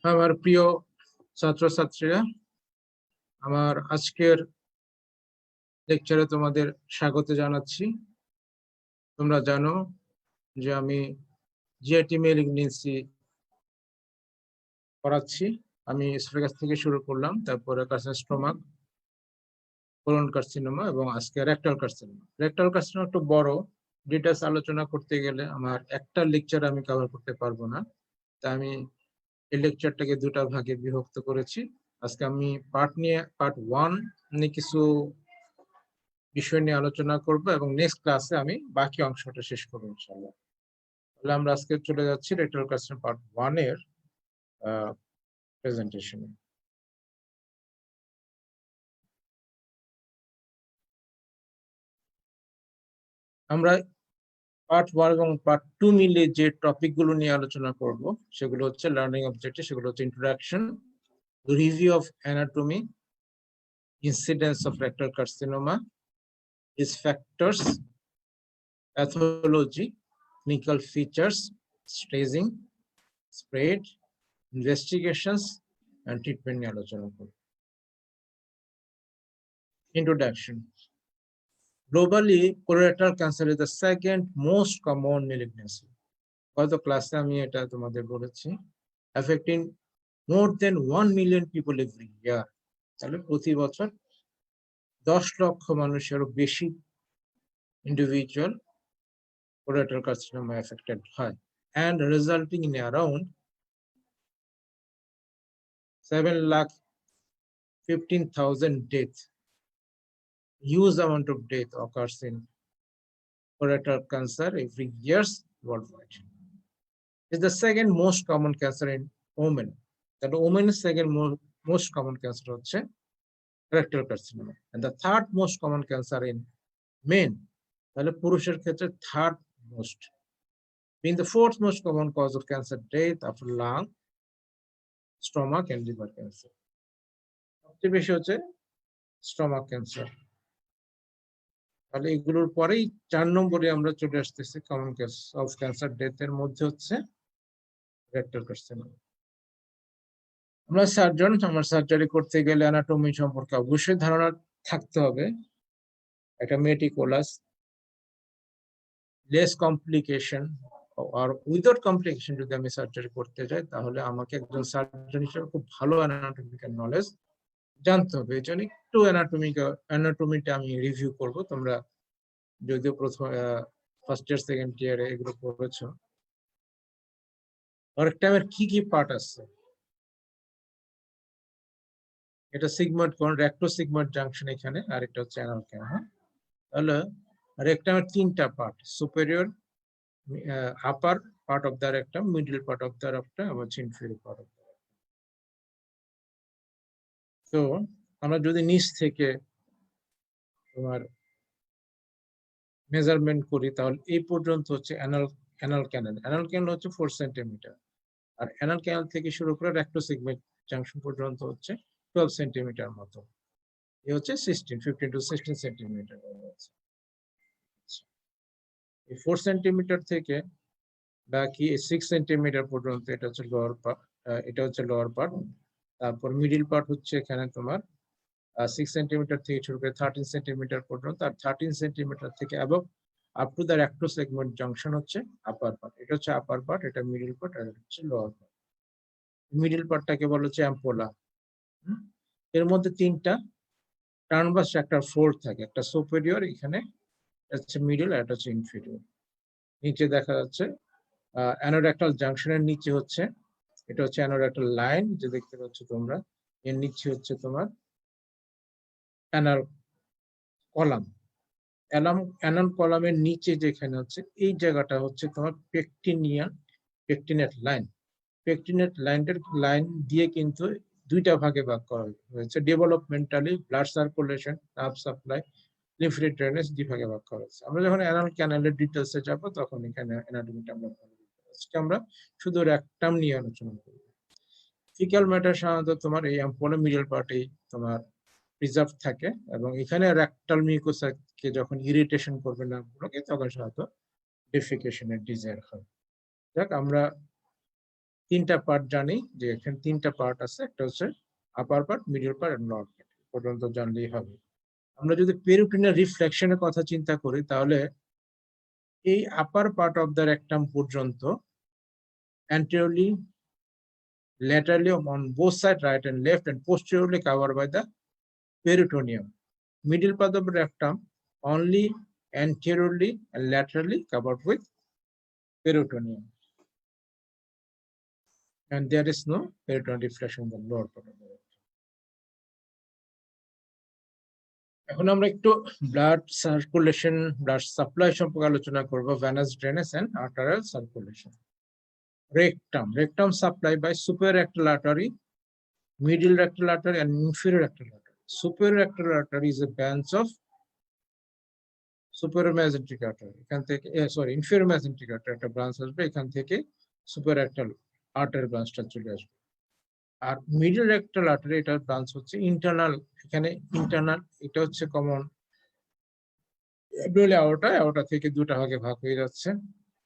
আমার প্রিয় ছাত্রছাত্রীরা, আমার আজকের লেকচারে তোমাদের স্বাগত জানাচ্ছি। তোমরা জানো যে আমি জিআইটি মেলিগনেন্সি পড়াচ্ছি। আমি এসোফেগাস থেকে শুরু করলাম, তারপরে কার্সিনোমা, কোলন কার্সিনোমা এবং আজকে রেকটাল কার্সিনোমা। রেকটাল কার্সিনোমা একটু বড়, ডিটেলস আলোচনা করতে গেলে আমার একটা লেকচার আমি কভার করতে পারবো না, তাই আমি এই লেকচারটাকে দুটা ভাগে বিভক্ত করেছি। আজকে আমি পার্ট 1 নিয়ে কিছু বিষয় নিয়ে আলোচনা করব এবং নেক্সট ক্লাসে আমি বাকি অংশটা শেষ করবো ইনশাআল্লাহ। তাহলে আমরা আজকে চলে যাচ্ছি রেকটাল কার্সিনোমা পার্ট 1 এর প্রেজেন্টেশনে। আমরা পার্ট 1 এবং পার্ট 2 মিলে যে টপিকগুলো নিয়ে আলোচনা করব সেগুলো হচ্ছে লার্নিং অবজেক্টিভ, সেগুলো হচ্ছে introduction, review of anatomy, incidence of rectal carcinoma, its factors, pathology, clinical features, staging, spread, investigations, and treatment নিয়ে আলোচনা করব। Introduction. Globally, colorectal cancer is the second most common malignancy. গত ক্লাসে আমি এটা তোমাদের বলেছি, affecting more than 1 million people every year. তাহলে প্রতি বছর 10 লক্ষ মানুষেরও বেশি ইন্ডিভিজুয়াল colorectal carcinoma affected হয়, and resulting in around 7,15,000 deaths. Huge amount of death occurs in colorectal cancer every year worldwide. It's the second most common cancer in women. That women is second most common cancer হচ্ছে rectal carcinoma, and the third most common cancer in men. তাহলে পুরুষের ক্ষেত্রে third most, being the fourth most common cause of cancer death after lung, stomach and liver cancer. সবচেয়ে বেশি হচ্ছে stomach cancer। তাহলে এগুলোর পরেই 4 নম্বরে আমরা চলে আসতেছি কমন কেস অফ ক্যান্সার ডেথের মধ্যে হচ্ছে রেকটাল কার্সিনোমা। আমরা সার্জন, আমার সার্জারি করতে গেলে অ্যানাটমি সম্পর্কে অবশ্যই ধারণা থাকতে হবে। একটা মেটিকুলাস, লেস কমপ্লিকেশন আর উইদাউট কমপ্লিকেশন যদি আমি সার্জারি করতে যাই, তাহলে আমাকে একজন সার্জন হিসেবে খুব ভালো অ্যানাটমিক্যাল নলেজ জানতে হবে। এই জন্য একটু অ্যানাটমিটা আমি রিভিউ করব। তোমরা যদিও প্রথম ফার্স্ট ইয়ার সেকেন্ড ইয়ারে এগুলো পড়েছো। রেকটামের কি কি পার্ট আছে? এটা সিগময়েড কোন, রেক্টোসিগময়েড জাংশন এখানে, আর এটা হচ্ছে অ্যানাল ক্যানাল। হ্যাঁ, তাহলে রেকটামের তিনটা part, superior, upper part of the rectum, middle part of the rectum এবং inferior part of the rectum. তো আমরা যদি নিচ থেকে তোমার মেজারমেন্ট করি, তাহলে এই পর্যন্ত হচ্ছে অ্যানাল ক্যানাল। অ্যানাল ক্যানাল হচ্ছে 4 সেন্টিমিটার, আর অ্যানাল ক্যানাল থেকে শুরু করে রেক্টোসিগময়েড জাংশন পর্যন্ত হচ্ছে 12 সেন্টিমিটার মতো। এই হচ্ছে 15 to 16 সেন্টিমিটার। এই 4 সেন্টিমিটার থেকে বাকি 6 সেন্টিমিটার পর্যন্ত এটা হচ্ছে লোয়ার পার্ট, এটা হচ্ছে লোয়ার পার্ট। তারপর মিডল পার্ট হচ্ছে এখানে তোমার 6 সেন্টিমিটার থেকে শুরু করে 13 সেন্টিমিটার পর্যন্ত, আর 13 সেন্টিমিটার থেকে above up to the rectosigmoid junction হচ্ছে আপার পার্ট। এটা হচ্ছে আপার পার্ট, এটা মিডল পার্ট, আর এটা হচ্ছে লোয়ার পার্ট। মিডল পার্টটাকে বলা হচ্ছে অ্যাম্পোলা। এর মধ্যে তিনটা ট্রানভার্স একটা ফোল্ড থাকে, একটা সুপেরিয়র, এখানে হচ্ছে মিডল, আর এটা হচ্ছে ইনফেরিয়র। নিচে দেখা যাচ্ছে অ্যানোরেক্টাল জাংশনের নিচে হচ্ছে, এটা হচ্ছে অ্যানোরেক্টাল লাইন যে দেখতে পাচ্ছ তোমরা, এর নিচে হচ্ছে তোমার অ্যানাল কলাম। অ্যানাল কলামের নিচে যেখানে হচ্ছে এই জায়গাটা হচ্ছে তোমার পেকটিনেট লাইন। পেকটিনেট লাইন দিয়ে কিন্তু দুইটা ভাগে ভাগ করা হয়েছে, developmentally blood circulation, nerve supply, lymphatic drainage, দুই ভাগে ভাগ করা হয়েছে। আমরা যখন অ্যানাল ক্যানালের ডিটেলসে যাবো তখন এখানে অ্যানাটমিটা আমরা আজকে আমরা শুধু রেকটাম নিয়ে আলোচনা করব। ফিক্যাল ম্যাটার সাধারণত তোমার এই অ্যাম্পোলা মিডল পার্টেই তোমার প্রিজার্ভ থাকে, এবং এখানে রেকটাল মিউকোসাকে যখন ইরিটেশন করবে নার্ভগুলোকে, তখন সাধারণত ডেফিকেশনের ডিজায়ার হয়। যাক, আমরা তিনটা পার্ট জানি যে এখানে তিনটা পার্ট আছে, একটা হচ্ছে upper part, middle part and lower part, পর্যন্ত জানলেই হবে। আমরা যদি পেরিটোনিয়াল রিফ্লেকশনের কথা চিন্তা করি তাহলে এই আপার পার্ট অফ দ্য রেকটাম পর্যন্ত anteriorly, laterally on both sides, right and left, and posteriorly covered by the peritoneum. Middle part of the rectum only anteriorly and laterally covered with peritoneum. And there is no peritoneal reflection in the lower part of the rectum. এখন আমরা একটু blood circulation, blood supply সম্পর্কে আলোচনা করব, venous drainage and arterial circulation. Rectum supplied by suprarectal artery, middle rectal artery and inferior rectal artery. Suprarectal artery is a branch of supramesenteric artery. এখান থেকে inferior mesenteric artery একটা branch আসবে, এখান থেকে suprarectal artery ব্রাঞ্চটা চলে আসবে। আর middle rectal artery এটার branch হচ্ছে ইন্টারনাল, এখানে ইন্টারনাল, এটা হচ্ছে কমন অ্যাওর্টা থেকে দুটো ভাগে ভাগ হয়ে যাচ্ছে।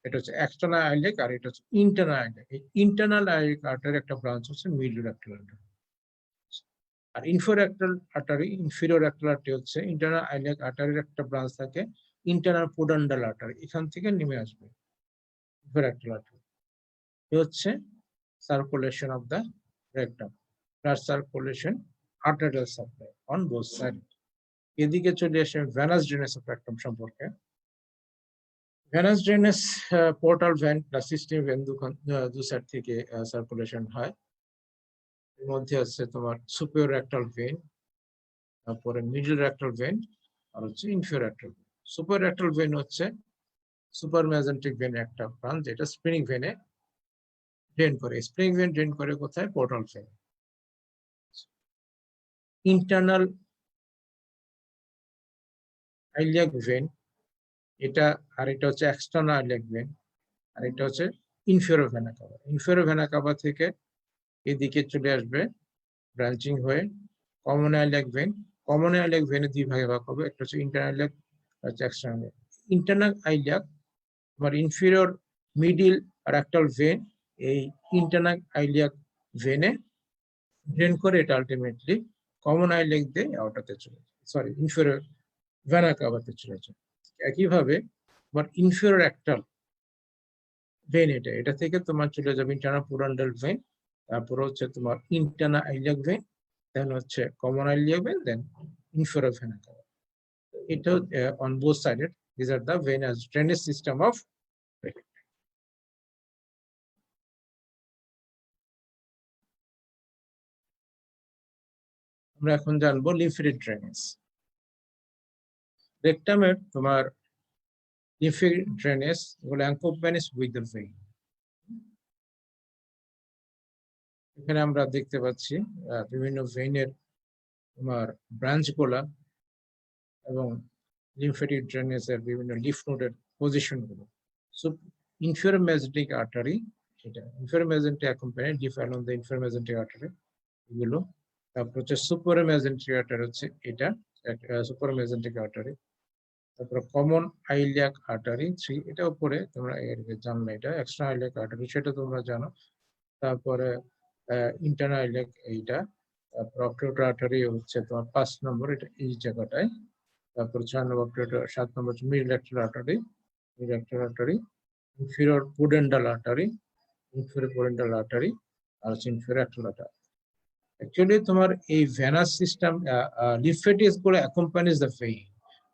এটা হচ্ছে এক্সটার্নাল আইলেক আর এটা হচ্ছে ইন্টারনাল আইলেক। এই ইন্টারনাল আইলেক আর্টারি একটা ব্রাঞ্চ হচ্ছে মিডল রেক্টাল আর্টারি। আর ইনফিরিয়র রেক্টাল আর্টারি হচ্ছে ইন্টারনাল আইলেক আর্টারির একটা ব্রাঞ্চ থাকে ইন্টারনাল পোডান্ডাল আর্টারি, এখান থেকে নেমে আসবে ইনফিরিয়র রেক্টাল আর্টারি। এ হচ্ছে circulation of the rectum, blood circulation, arterial supply on both side. এদিকে চলে আসে ভেনাস ড্রেনেজ অফ রেক্টাম সম্পর্কে। Venous drainage portal vein plus system vein দু সাইড থেকে সার্কুলেশন হয়। এর মধ্যে আছে তোমার সুপিরিয়র রেক্টাল ভেন, তারপরে মিডল রেক্টাল ভেন আর হচ্ছে inferior rectal vein. Superior rectal vein হচ্ছে সুপার মেজেন্টিক ভেন একটা ব্রাঞ্চ, যেটা স্প্রিং ভেনে ড্রেন করে। স্প্রিং ভেন ড্রেন করে কোথায়? Portal vein. Internal iliac vein এটা, আর এটা হচ্ছে এক্সটার্নাল আইলিয়াক ভেন, আর এটা হচ্ছে inferior vena cava. Inferior vena cava থেকে এদিকে চলে আসবে ব্রাঞ্চিং হয়ে common iliac vein. Common iliac ভেনে দুই ভাগে ভাগ হবে, একটা হচ্ছে ইন্টারনাল আইলিয়াক, হচ্ছে এক্সটার্নাল। ইন্টারনাল আইলিয়াক আবার ইনফিরিয়র মিডিল রেক্টাল ভেন এই ইন্টারনাল আইলিয়াক ভেনে ড্রেন করে, এটা আলটিমেটলি কমন আইলিয়াক দিয়ে আউটাতে চলে যায়, ইনফিরিয়র ভেনা কাভাতে চলে যায়। একইভাবে তোমার ইনফিরিয়র রেক্টাল ভেন এটা থেকে তোমার চলে যাবে ইন্টারনাল পোডান্ডাল ভেন, তারপর হচ্ছে তোমার ইন্টারনাল আইলিয়াক ভেন, দেন হচ্ছে common iliac vein, then inferior vena cava. এটা on both sided, this are the venous drainage system of rectum. আমরা এখন জানবো লিম্ফেটিক ড্রেনেজ। রেক্টামের তোমার লিম্ফেটিক ড্রেনেজ গুলো অ্যাকম্পানিজ উইথ দ্য ভেইন। এখানে আমরা দেখতে পাচ্ছি বিভিন্ন ভেইনের তোমার ব্রাঞ্চ গুলা এবং লিম্ফেটিক ড্রেনেজের বিভিন্ন লিফ নোডের পজিশন গুলো। সো ইনফিরিয়র মেজেন্টিক আর্টারি, এটা inferior mesenteric accompany deep along the inferior mesenteric artery এগুলো। তারপর হচ্ছে সুপার মেজেন্টিক আর্টারি, হচ্ছে এটা সুপার মেজেন্টিক আর্টারি। তারপরে কমন আইলিয়াক আর্টারি 3, এটা উপরে তোমরা জানলে, এটা এক্সট্রা আইলিয়াক আর্টারি সেটা তোমরা জানো। তারপরে ইন্টারনাল আইলিয়াক এইটা, তারপর অপটিউটার আর্টারি হচ্ছে তোমার 5 নম্বর, এটা এই জায়গাটায়। তারপর 6 নম্বর অপটিউটার, 7 নম্বর হচ্ছে middle rectal artery, inferior pudendal artery, আর হচ্ছে ইনফিরিয়র রেক্টাল আর্টারি। অ্যাকচুয়ালি তোমার এই ভেনাস সিস্টেম লিম্ফেটিক্স গুলো অ্যাকম্পানিজ দ্য ভেইন।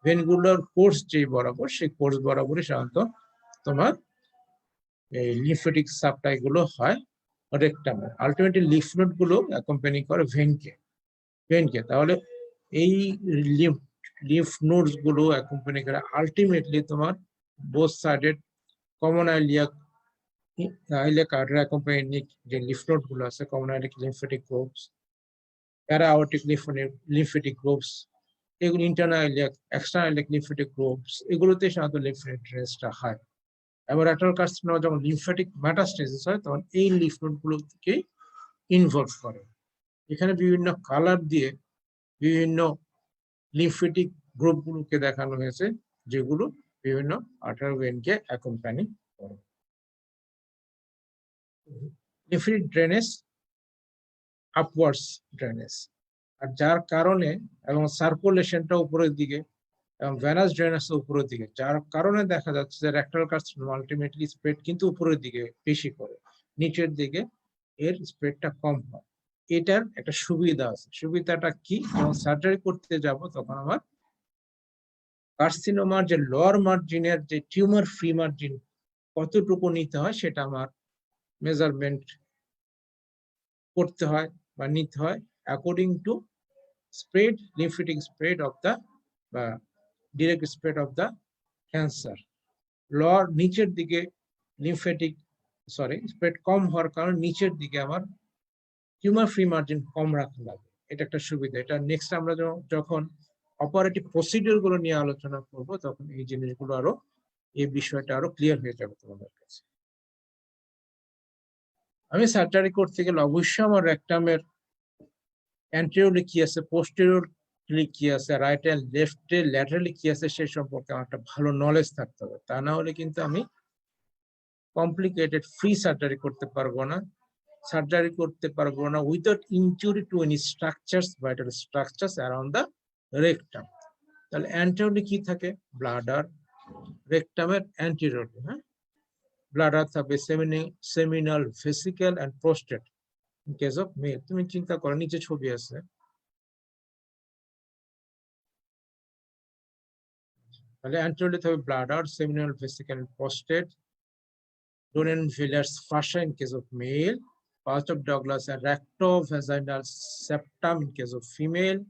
ভেনগুলোর কোর্স যে বরাবর, সেই কোর্স বরাবরই সাধারণত তোমার এই লিম্ফেটিক সাপ্লাই গুলো হয় রেক্টামে। আলটিমেটলি লিফ নোড গুলো অ্যাকম্পানি করে ভেনকে। তাহলে এই লিফ নোডস গুলো অ্যাকম্পানি করে আলটিমেটলি তোমার both sided common iliac artery accompanying যে লিফ নোড গুলো আছে, common iliac lymphatic groups, para-aortic lymphatic groups, এগুলো internal iliac, external iliac lymphatic groups, এগুলোতে সাধারণত লিম্ফেটিক ড্রেনেজটা হয়। এবং রেক্টাল কার্সিনোমা যখন লিম্ফেটিক মেটাস্টেসিস হয় তখন এই লিফ নোড গুলোকে ইনভলভ করে। এখানে বিভিন্ন কালার দিয়ে বিভিন্ন লিম্ফেটিক গ্রুপগুলোকে দেখানো হয়েছে, যেগুলো বিভিন্ন আর্টারি ভেনকে অ্যাকম্পানি করে। লিম্ফেটিক ড্রেনেজ আপওয়ার্ডস ড্রেনেজ, আর যার কারণে এবং সার্কুলেশনটা উপরের দিকে এবং ভেনাস ড্রেনেজ উপরের দিকে, যার কারণে দেখা যাচ্ছে যে রেক্টাল কার্সিনোমা আলটিমেটলি স্প্রেড কিন্তু উপরের দিকে বেশি করে, নিচের দিকে এর স্প্রেডটা কম হয়। এটার একটা সুবিধা আছে। সুবিধাটা কি? যখন সার্জারি করতে যাব তখন আমার কার্সিনোমার যে লোয়ার মার্জিনের যে টিউমার ফ্রি মার্জিন কতটুকু নিতে হয় সেটা আমার মেজারমেন্ট করতে হয় বা নিতে হয় according to spread, lymphatic spread of the বা direct spread of the cancer. Lower নিচের দিকে লিম্ফেটিক স্প্রেড কম হওয়ার কারণে নিচের দিকে আমার টিউমার ফ্রি মার্জিন কম রাখা লাগে। এটা একটা সুবিধা। এটা নেক্সট আমরা যখন অপারেটিভ প্রসিডিওর গুলো নিয়ে আলোচনা করব তখন এই জিনিসগুলো আরো, এই বিষয়টা আরো ক্লিয়ার হয়ে যাবে তোমাদের কাছে। আমি সার্জারি করতে গেলে অবশ্যই আমার রেকটামের অ্যান্টেরিয়রলি কি আছে, পোস্টেরিয়রলি কি আছে, রাইট এন্ড লেফটে ল্যাটারালি কি আছে সেই সম্পর্কে আমার একটা ভালো নলেজ থাকতে হবে। তা না হলে কিন্তু আমি কমপ্লিকেটেড ফ্রি সার্জারি করতে পারবো না, সার্জারি করতে পারবো না without injury to any structures, vital structures around the rectum. তাহলে অ্যান্টেরিয়রলি কি থাকে? ব্লাডার, রেকটামের অ্যান্টেরিয়রলি, হ্যাঁ, ব্লাডার থাকবে, seminal vesicle and prostate in case of male. তুমি চিন্তা করো, নিচে ছবি আছে, তাহলে অ্যান্টেরিয়রলি থাকবে bladder, seminal vesicle and prostate, Donenwiller's fascia in case of male, Pouch of Douglas and rectovaginal septum in case of female,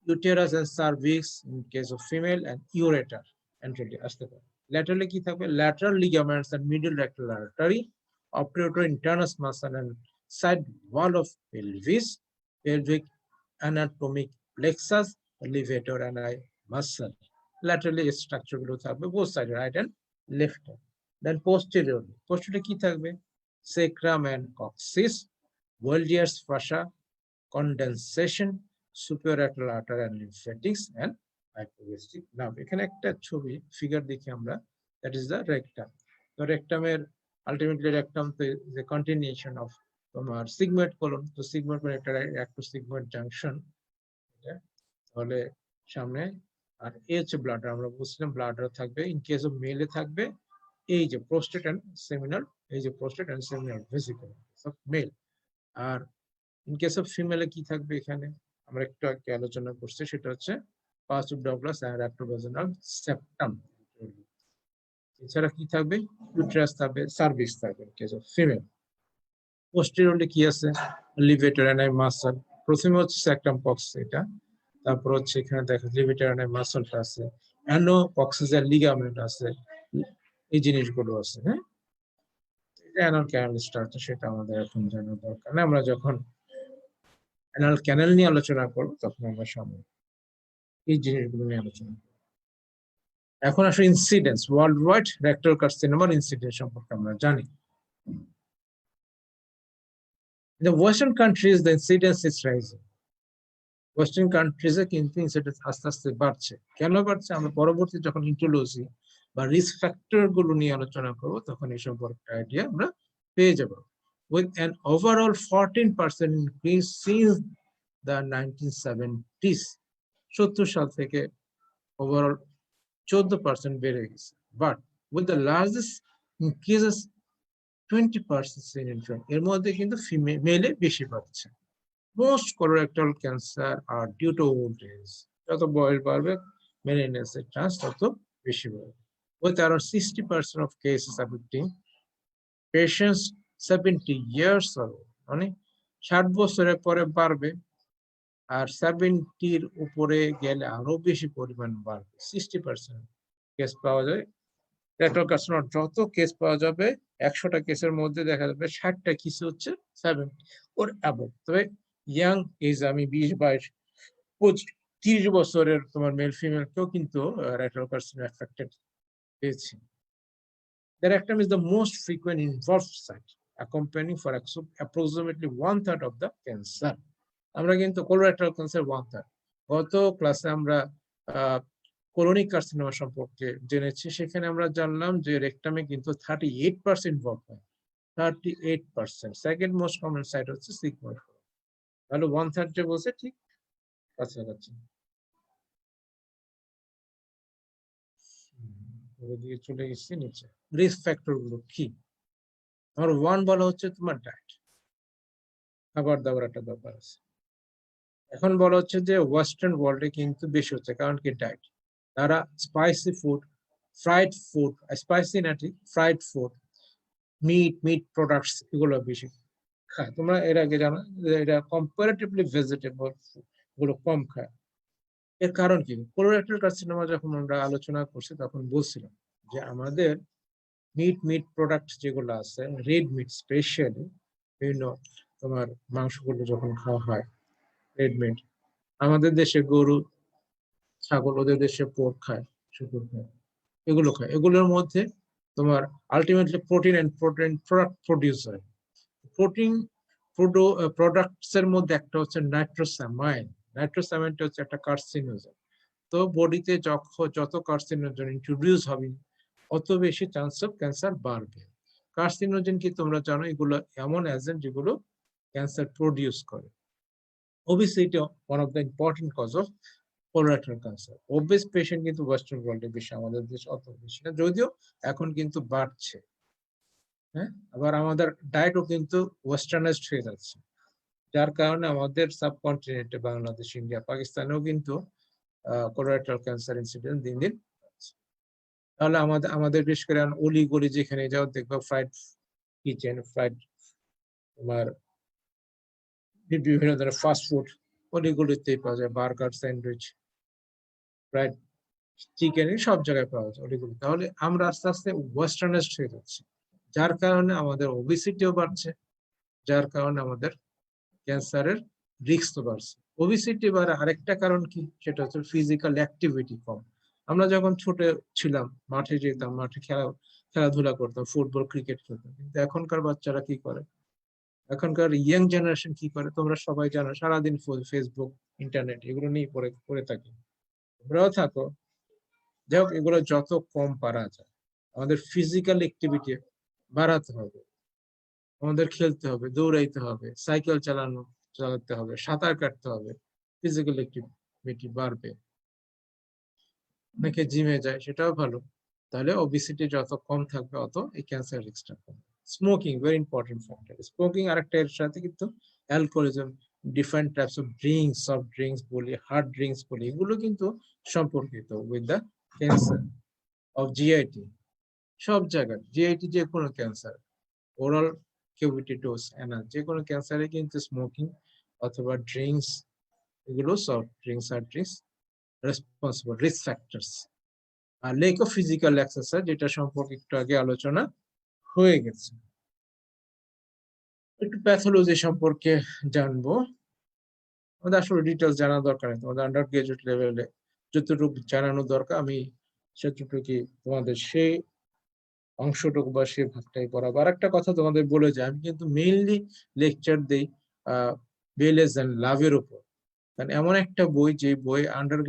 uterus and cervix in case of female, and ureter anteriorly আসতে পারে। Laterally কি থাকবে? Lateral ligaments and middle rectal artery, obturator internus muscle and side wall of pelvis, pelvic anatomic plexus, levator and eye muscle. Laterally structure গুলো থাকবে both side, right and left. Then posteriorly কি থাকবে? Sacrum and coccyx, Waldear's fascia, condensation, superior artery and lymphatics, and hypogastric nerve. এখানে একটা ছবি figure দেখি আমরা, that is the rectum. তো rectum-এর ultimately rectum is a continuation of তোমার sigmoid colon, তো sigmoid colon একটা rectosigmoid junction, তাহলে সামনে, আর এই হচ্ছে ব্লাডার। আমরা বুঝছিলাম ব্লাডার থাকবে, ইন কেস অফ মেলে থাকবে এই যে প্রোস্টেট এন্ড সেমিনাল, এই যে prostate and seminal vesicle of male. আর ইন কেস অফ ফিমেলে কি থাকবে? এখানে আমরা একটু আগে আলোচনা করছি, সেটা হচ্ছে pouch of Douglas and rectovaginal septum. এছাড়া কি থাকবে? ইউটেরাস থাকবে, সার্ভিক্স থাকবে in case of female. Posteriorly কি আছে? Levator ani muscle. প্রথমে হচ্ছে সেক্টাম পক্স, এটা, তারপর হচ্ছে এখানে দেখো লিভেটর এন্ড আই মাসলটা আছে, অ্যানোকক্সিজাল লিগামেন্ট আছে, এই জিনিসগুলো আছে, হ্যাঁ। অ্যানাল ক্যানাল স্ট্রাকচার সেটা আমাদের এখন জানার দরকার না, আমরা যখন অ্যানাল ক্যানাল নিয়ে আলোচনা করব তখন আমরা সামনে এই জিনিসগুলো নিয়ে আলোচনা করব। এখন আসলে ইনসিডেন্স, ওয়ার্ল্ড ওয়াইড রেক্টাল কার্সিনোমার ইনসিডেন্স সম্পর্কে আমরা জানি। In the Western countries, the incidence is rising. Western কান্ট্রিজে কিন্তু ইনসিডেন্স আস্তে আস্তে বাড়ছে। কেন বাড়ছে? আমরা পরবর্তী যখন ইন্ট্রোলজি বা রিস্ক ফ্যাক্টর গুলো নিয়ে আলোচনা করবো তখন এই সম্পর্কে আইডিয়া আমরা পেয়ে যাব। With an overall 14% increase since the 1970s, 70 সাল থেকে ওভারঅল 14% বেড়ে গেছে। But with the largest increases 20% in infant, এর মধ্যে কিন্তু মেলে বেশি বাড়ছে। Most colorectal cancer are due to old age. যত বয়স বাড়বে মেলানোসিসের চান্স তত বেশি বাড়বে। With around 60% of cases affecting patients 70 years old, মানে 60 বছরের পরে বাড়বে, আর 70-র উপরে গেলে আরো বেশি পরিমাণ বাড়বে। 60% কেস পাওয়া যায় রেক্টাল কার্সিনোমার। যত কেস পাওয়া যাবে 100টা কেসের মধ্যে দেখা যাবে 60টা কেস হচ্ছে 70 ওর অ্যাবভ। তবে ইয়াং এজ, আমি 20, 22, 30 বছরের তোমার মেল ফিমেল কেউ কিন্তু রেক্টাল কার্সিনোমা এফেক্টেড পেয়েছি। The rectum is the most frequent involved site, accompanying for approximately 1/3 of the cancer. আমরা কিন্তু কোলোরেক্টাল ক্যান্সার 1/3 গত ক্লাসে আমরা কোলনিক কার্সিনোমা সম্পর্কে জেনেছি, সেখানে আমরা জানলাম যে রেকটামে কিন্তু 38% ভল্ভ হয়, 38%। সেকেন্ড মোস্ট কমন সাইট হচ্ছে সিগময়েড। তাহলে 1/3 যে বলছে ঠিক কাছাকাছি। ওদিকে চলে গেছি নিচে। রিস্ক ফ্যাক্টর গুলো কি? আমার 1 বলা হচ্ছে তোমার ডায়েট, খাবার দাবার একটা ব্যাপার আছে। এখন বলা হচ্ছে যে ওয়েস্টার্ন ওয়ার্ল্ডে কিন্তু বেশি হচ্ছে, কারণ কি ডায়েট, তারা spicy food, fried food, spicy না ঠিক, ফ্রাইড ফুড, মিট প্রোডাক্টস এগুলো বেশি খায়। তোমরা এর আগে জানো যে এটা কম্পারেটিভলি ভেজিটেবল গুলো কম খায়। এর কারণ কি? কোলোরেক্টাল কার্সিনোমা যখন আমরা আলোচনা করছি তখন বলছিলাম যে আমাদের মিট প্রোডাক্ট যেগুলো আছে, রেড মিট স্পেশালি, বিভিন্ন তোমার মাংসগুলো যখন খাওয়া হয় রেড মিট, আমাদের দেশে গরু, ছাগল, ওদের দেশে পোর্ক খায়, শুকুর খায়, এগুলো খায়। এগুলোর মধ্যে তোমার ultimately protein and protein product produce হয়। প্রোটিন প্রোডাক্টস এর মধ্যে একটা হচ্ছে নাইট্রোসামাইন। নাইট্রোসামাইনটা হচ্ছে একটা কার্সিনোজেন। তো বডিতে যত কার্সিনোজেন ইন্ট্রোডিউস হবে অত বেশি চান্স অফ ক্যান্সার বাড়বে। কার্সিনোজেন কি তোমরা জানো, এগুলো এমন এজেন্ট যেগুলো ক্যান্সার প্রডিউস করে। Obesity one of the important cause of colorectal cancer. Obese patient কিন্তু ওয়েস্টার্ন ওয়ার্ল্ডে বেশি, আমাদের দেশে অত বেশি না, যদিও এখন কিন্তু বাড়ছে। হ্যাঁ, আবার আমাদের ডায়েটও কিন্তু ওয়েস্টার্নাইজড হয়ে যাচ্ছে, যার কারণে আমাদের সাবকন্টিনেন্টে বাংলাদেশ, ইন্ডিয়া, পাকিস্তানেও কিন্তু কোলোরেক্টাল ক্যান্সার ইনসিডেন্ট দিন দিন। তাহলে আমাদের বিশেষ করে অলি গলি যেখানে যাও দেখবো ফ্রাইড কিচেন, ফ্রাইড তোমার বিভিন্ন ধরনের ফাস্ট ফুড অলিগুলিতেই পাওয়া যায়, বার্গার, স্যান্ডউইচ, ফ্রাইড চিকেন, সব জায়গায় পাওয়া যায় অলিগুলি। তাহলে আমরা আস্তে আস্তে ওয়েস্টার্নাইজড হয়ে যাচ্ছি, যার কারণে আমাদের ওবেসিটিও বাড়ছে, যার কারণে আমাদের ক্যান্সারের রিস্কও বাড়ছে। ওবেসিটি বাড়ার আরেকটা কারণ কি? সেটা হচ্ছে ফিজিক্যাল অ্যাক্টিভিটি কম। আমরা যখন ছোট ছিলাম মাঠে যেতাম, মাঠে খেলাধুলা করতাম, ফুটবল, ক্রিকেট খেলতাম। কিন্তু এখনকার বাচ্চারা কি করে, এখনকার ইয়াং জেনারেশন কি করে তোমরা সবাই জানো, সারাদিন ফেসবুক, ইন্টারনেট এগুলো নিয়ে পড়ে থাকে। তোমরাও থাকো। যাই হোক, এগুলো যত কম পারা যায়, আমাদের ফিজিক্যাল অ্যাক্টিভিটি বাড়াতে হবে, আমাদের খেলতে হবে, দৌড়াইতে হবে, সাইকেল চালাতে হবে, সাঁতার কাটতে হবে, ফিজিক্যাল অ্যাক্টিভিটি বাড়বে। অনেকে জিমে যায়, সেটাও ভালো। তাহলে ওবেসিটি যত কম থাকবে অত এই ক্যান্সার রিস্কটা কম। Smoking very important factor. Smoking আরেকটা, এর সাথে কিন্তু alcoholism, different types of drinks, soft drinks বলি, হার্ড ড্রিঙ্কস বলি, এগুলো কিন্তু সম্পর্কিত with the cancer of GIT. সব জায়গায় জিআইটি, যে কোনো ক্যান্সার, ওরাল কিউবিটিটোস, অ্যানাল, যে কোনো ক্যান্সারে কিন্তু স্মোকিং অথবা ড্রিঙ্কস, এগুলো soft drinks, hard drinks responsible risk factors. আর লেক অফ ফিজিক্যাল এক্সারসাইজ, যেটা সম্পর্কে একটু আগে আলোচনা হয়ে গেছে। একটু প্যাথোলজি সম্পর্কে জানবো। আমাদের আসলে ডিটেলস জানা দরকার নেই, তোমাদের আন্ডার গ্রাজুয়েট লেভেলে যতটুকু জানানো দরকার আমি সেটুকু তোমাদের সেই অংশটুকু বা সেই ভাগটাই পড়াবো। আর একটা কথা তোমাদের বলে যায়, আমি কিন্তু মেইনলি লেকচার দিই বেলেস এন্ড লাভের উপর। কারণ এমন একটা বই, যে বই আন্ডার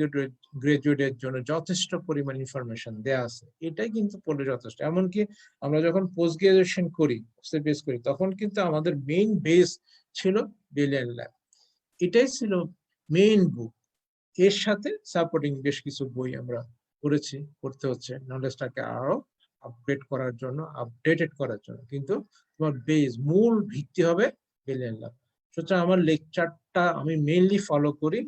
গ্রাজুয়েটের জন্য যথেষ্ট পরিমাণ ইনফরমেশন দেয়া আছে, এটাই কিন্তু পড়লে যথেষ্ট। এমনকি আমরা যখন পোস্ট গ্রাজুয়েশন করি, তখন কিন্তু আমাদের মেইন বেস ছিল বেল এন্ড ল্যাব, এটাই ছিল মেইন বুক। এর সাথে সাপোর্টিং বেশ কিছু বই আমরা পড়তে হচ্ছে নলেজটাকে আরো আপগ্রেড করার জন্য, আপডেটেড করার জন্য। কিন্তু তোমার বেস, মূল ভিত্তি হবে বেল এন্ড ল্যাব। সুতরাং আমার লেকচারটা আমি মেইনলি ফলো করি,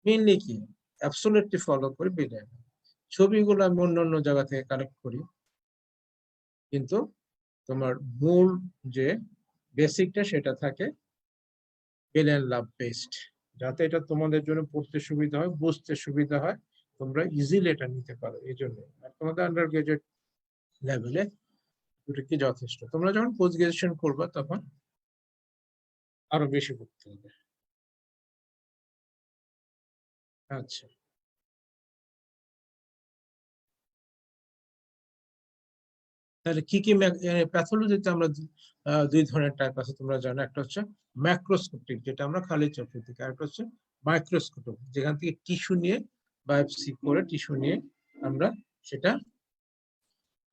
মেইনলি কি অ্যাবসলিউটলি ফলো করি বেল এন্ড ল্যাব। ছবিগুলো আমি অন্য জায়গা থেকে কালেক্ট করি, কিন্তু তোমার মূল যে বেসিকটা সেটা থাকে বেল এন্ড ল্যাব বেসড, যাতে এটা তোমাদের জন্য পড়তে সুবিধা হয়, বুঝতে সুবিধা হয়, তোমরা ইজিলি এটা নিতে পারো। এই জন্য আর তোমাদের আন্ডার গ্রাজুয়েট লেভেলে ওটা কি যথেষ্ট। তোমরা যখন পোস্ট গ্রাজুয়েশন করবে তখন আরো বেশি পড়তে হবে। আচ্ছা, তাহলে কি কি প্যাথোলজিতে আমরা দুই ধরনের টাইপ আছে তোমরা জানো। একটা হচ্ছে ম্যাক্রোস্কোপিক, যেটা আমরা খালি চোখে দেখি, আর একটা হচ্ছে মাইক্রোস্কোপিক, যেখান থেকে টিস্যু নিয়ে বায়োপসি করে টিস্যু নিয়ে আমরা সেটা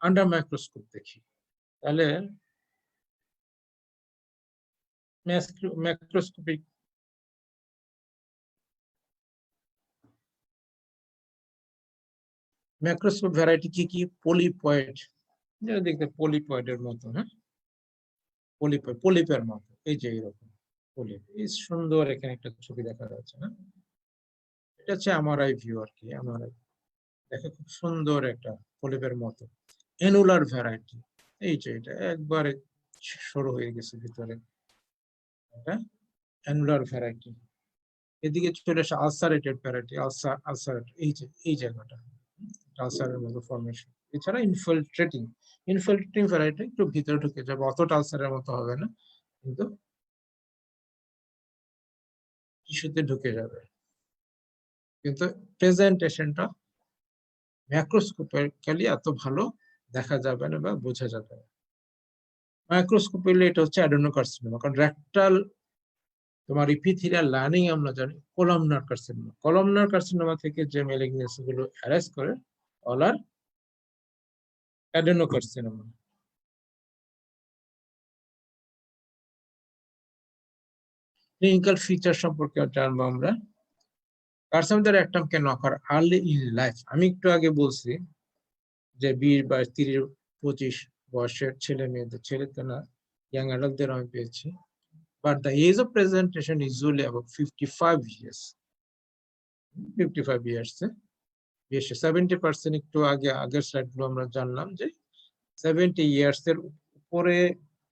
আন্ডার মাইক্রোস্কোপ দেখি। তাহলে ম্যাক্রোস্কোপিক ম্যাক্রোস্কোপ ভ্যারাইটি কি কি? পলিপয়েড, যেটা দেখতে পলিপয়েডের মতো, হ্যাঁ, পলিপের মতো, এই যে এরকম পলিপ। এই সুন্দর এখানে একটা ছবি দেখা যাচ্ছে না, এটা হচ্ছে এমআরআই ভিউ আর কি। এমআরআই দেখে খুব সুন্দর একটা পলিপের মতো। অ্যানুলার ভ্যারাইটি, এই যে এটা একবারে সরু হয়ে গেছে ভিতরে, এটা অ্যানুলার ভ্যারাইটি। এদিকে চলে আসে আলসারেটেড ভ্যারাইটি, আলসারেট, এই যে এই জায়গাটা আলসারের মতো ফর্মেশন। এছাড়া ইনফিল্ট্রেটিং ভ্যারাইটি একটু ভিতরে ঢুকে যাবে, অতটা আলসারের মতো হবে না, কিন্তু টিস্যুতে ঢুকে যাবে। কিন্তু প্রেজেন্টেশনটা ম্যাক্রোস্কোপিক্যালি এত ভালো দেখা যাবে না বা বোঝা যাবে না। মাইক্রোস্কোপিক্যালি এটা হচ্ছে অ্যাডেনোকার্সিনোমা, কারণ রেকটাল তোমার ইপিথেলিয়াল লাইনিং আমরা জানি কলামনার কার্সিনোমা থেকে যে ম্যালিগনেন্সি গুলো অ্যারাইজ করে অল আর অ্যাডেনোকার্সিনোমা। ক্লিনিক্যাল ফিচার সম্পর্কে জানবো আমরা। Carcinoma rectum can occur early in life. আমি একটু আগে বলছি যে 20, 22, 30, 25 বয়সের ছেলে মেয়েদের, ছেলে তো না, ইয়াং অ্যাডাল্টদের আমি পেয়েছি। But the age of presentation is usually about 55 years. 55 years. 70% একটু আগের স্লাইড গুলো আমরা জানলাম যে 70 years এর উপরে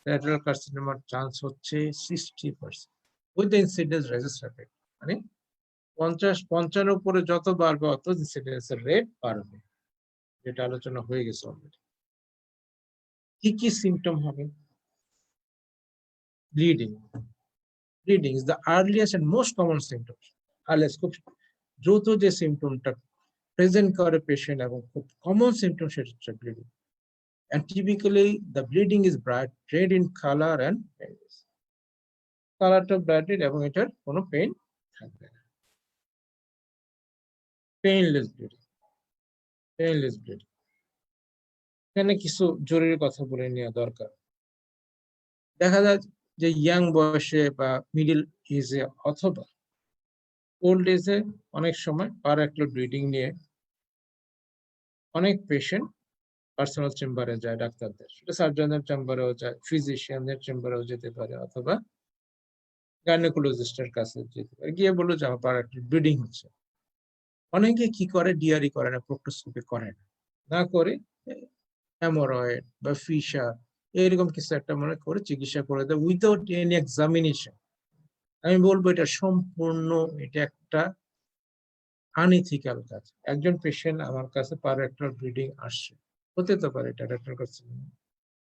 ল্যাটারাল কার্সিনোমার চান্স হচ্ছে 60%, with the incidence rises rapid। মানে 50 উপরে যত বাড়বে অত ইনসিডেন্স রেট বাড়বে, যেটা আলোচনা হয়ে গেছে অলরেডি। কি কি সিমটম হবে? Bleeding is the earliest and most common symptoms। খুব দ্রুত যে সিমটমটা প্রেজেন্ট করে পেশেন্ট এবং খুব কমন সিমটম সেটা হচ্ছে bleeding. And typically the bleeding is bright red in color and painless। কালারটা ব্রাইট রেড এবং এটার কোনো পেইন থাকবে না। Painless bleeding. এখানে কিছু জরুরি কথা বলে নেওয়া দরকার। দেখা যায় যে ইয়াং বয়সে বা মিডল এজে অথবা ওল্ড এজে অনেক সময় পারাক্টাল ব্লিডিং নিয়ে অনেক পেশেন্ট পার্সোনাল চেম্বারে যায় ডাক্তারদের, সেটা সার্জনের চেম্বারেও যায়, ফিজিশিয়ানদের চেম্বারেও যেতে পারে, অথবা গাইনোকোলজিস্টের কাছে যেতে পারে, গিয়ে বললো যে আমার পারাক্টাল ব্লিডিং হচ্ছে। অনেকে কি করে, ডিআরই করে না, প্রক্টোস্কোপি করে না করে হেমোরয়েড বা ফিশার এরকম কিছু একটা মনে করে চিকিৎসা করে দেয় উইদাউট এনি এক্সামিনেশন। আমি বলবো এটা সম্পূর্ণ, এটা একটা আনইথিক্যাল কাজ। একজন পেশেন্ট আমার কাছে পারাক্টাল ব্লিডিং আসছে, হতে তো পারে এটা রেকটাল কার্সিনোমা,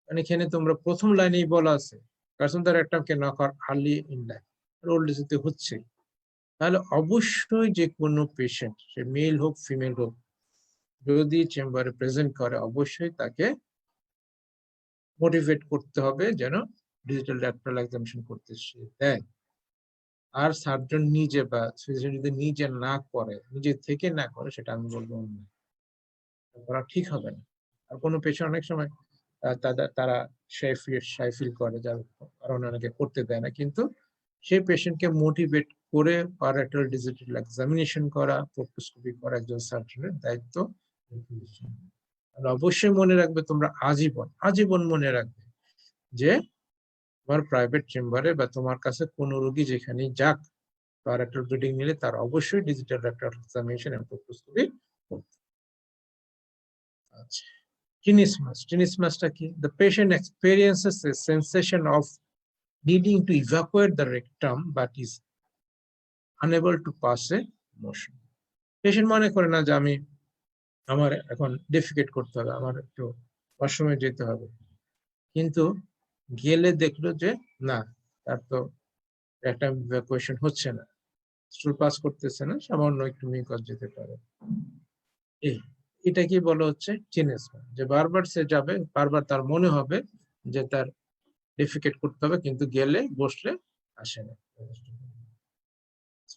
মানে এখানে তোমরা প্রথম লাইনেই বলা আছে carcinoma rectum can occur early in life, old এজে হচ্ছে। তাহলে অবশ্যই যে কোনো পেশেন্ট, সে মেল হোক ফিমেল হোক, যদি চেম্বারে প্রেজেন্ট করে অবশ্যই তাকে মোটিভেট করতে হবে যেন ডিজিটাল রেকটাল এক্সামিনেশন করতে দেয়। আর সার্জন নিজে বা ফিজিশিয়ান যদি নিজে না করে, নিজে থেকে না করে, সেটা আমি বলবো করা ঠিক হবে না। আর কোনো পেশেন্ট অনেক সময় তারা শাই ফিল করে, যার কারণে অনেকে করতে দেয় না, কিন্তু সেই পেশেন্টকে মোটিভেট করে পারাক্টাল ডিজিটাল এক্সামিনেশন করা, প্রক্টোস্কোপি করা একজন সার্জনের দায়িত্ব। আর অবশ্যই মনে রাখবে তোমরা আজীবন মনে রাখবে যে তোমার প্রাইভেট চেম্বারে বা তোমার কাছে কোনো রোগী যেখানেই যাক, পারাক্টাল ব্লিডিং নিলে তার অবশ্যই ডিজিটাল রেকটাল এক্সামিনেশন এবং প্রক্টোস্কোপি করতে। আচ্ছা, টিনিসমাসটা কি? The patient experiences a sensation of needing to evacuate the rectum but is unable to pass a motion। Patient মনে করে না যে আমার এখন ডেফিকেট করতে হবে, আমার একটু ওয়াশরুমে যেতে হবে, কিন্তু গেলে দেখলো যে না, তার তো রেকটাম ইভ্যাকুয়েশন হচ্ছে না, স্টুল পাস করতেছে না, সামান্য একটু মিউকাস যেতে পারে। এটা কি বলা হচ্ছে টিনিসমাস, যে বারবার সে যাবে, বারবার তার মনে হবে যে তার ডেফিকেট করতে হবে, কিন্তু গেলে বসলে আসে না।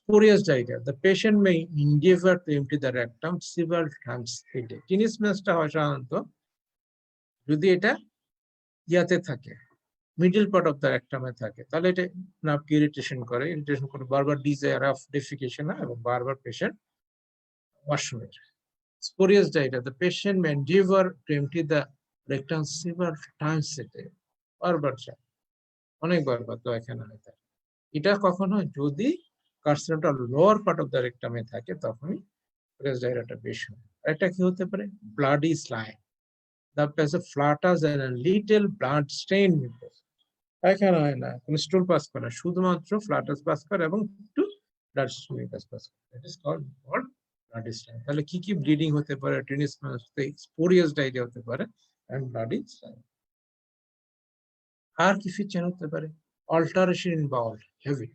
spurious diarrhea. The patient may endeavor to empty the rectum several times a day. Tennis matchটা হয় সাধারণত যদি এটা ইয়াতে থাকে, মিডল পার্ট অফ দ্য রেক্টামে থাকে, তাহলে এটা নাভকে ইরিটেশন করে বারবার ডিজায়ার অফ ডেফিকেশন হয় এবং বারবার পেশেন্ট ওয়াশরুমে যায়। Spurious diarrhea. The patient may endeavor to empty the rectum several times a day. বারবার যায়, অনেকবার পায়খানা হয় তার। এটা কখন হয়? যদি কার্সিনোমটা লোয়ার পার্ট অফ দ্য রেক্টামে থাকে তখনই স্পুরিয়াস ডায়রিয়াটা বেশি হয়। এটা কি হতে পারে? Bloody slime. The patient flutters and a little blood stain mucus. পায়খানা হয় না, কোনো স্টুল পাস করে না, শুধুমাত্র ফ্লাটাস পাস করে এবং একটু ব্লাড স্টেন মিউকাস পাস করে। That is called bloody slime. তাহলে কি কি ব্লিডিং হতে পারে? টেনিস ম্যাচে স্পুরিয়াস ডায়রিয়া হতে পারে এন্ড ব্লাডি স্লাইম। আর কি ফিচার হতে পারে? Alteration in bowel habit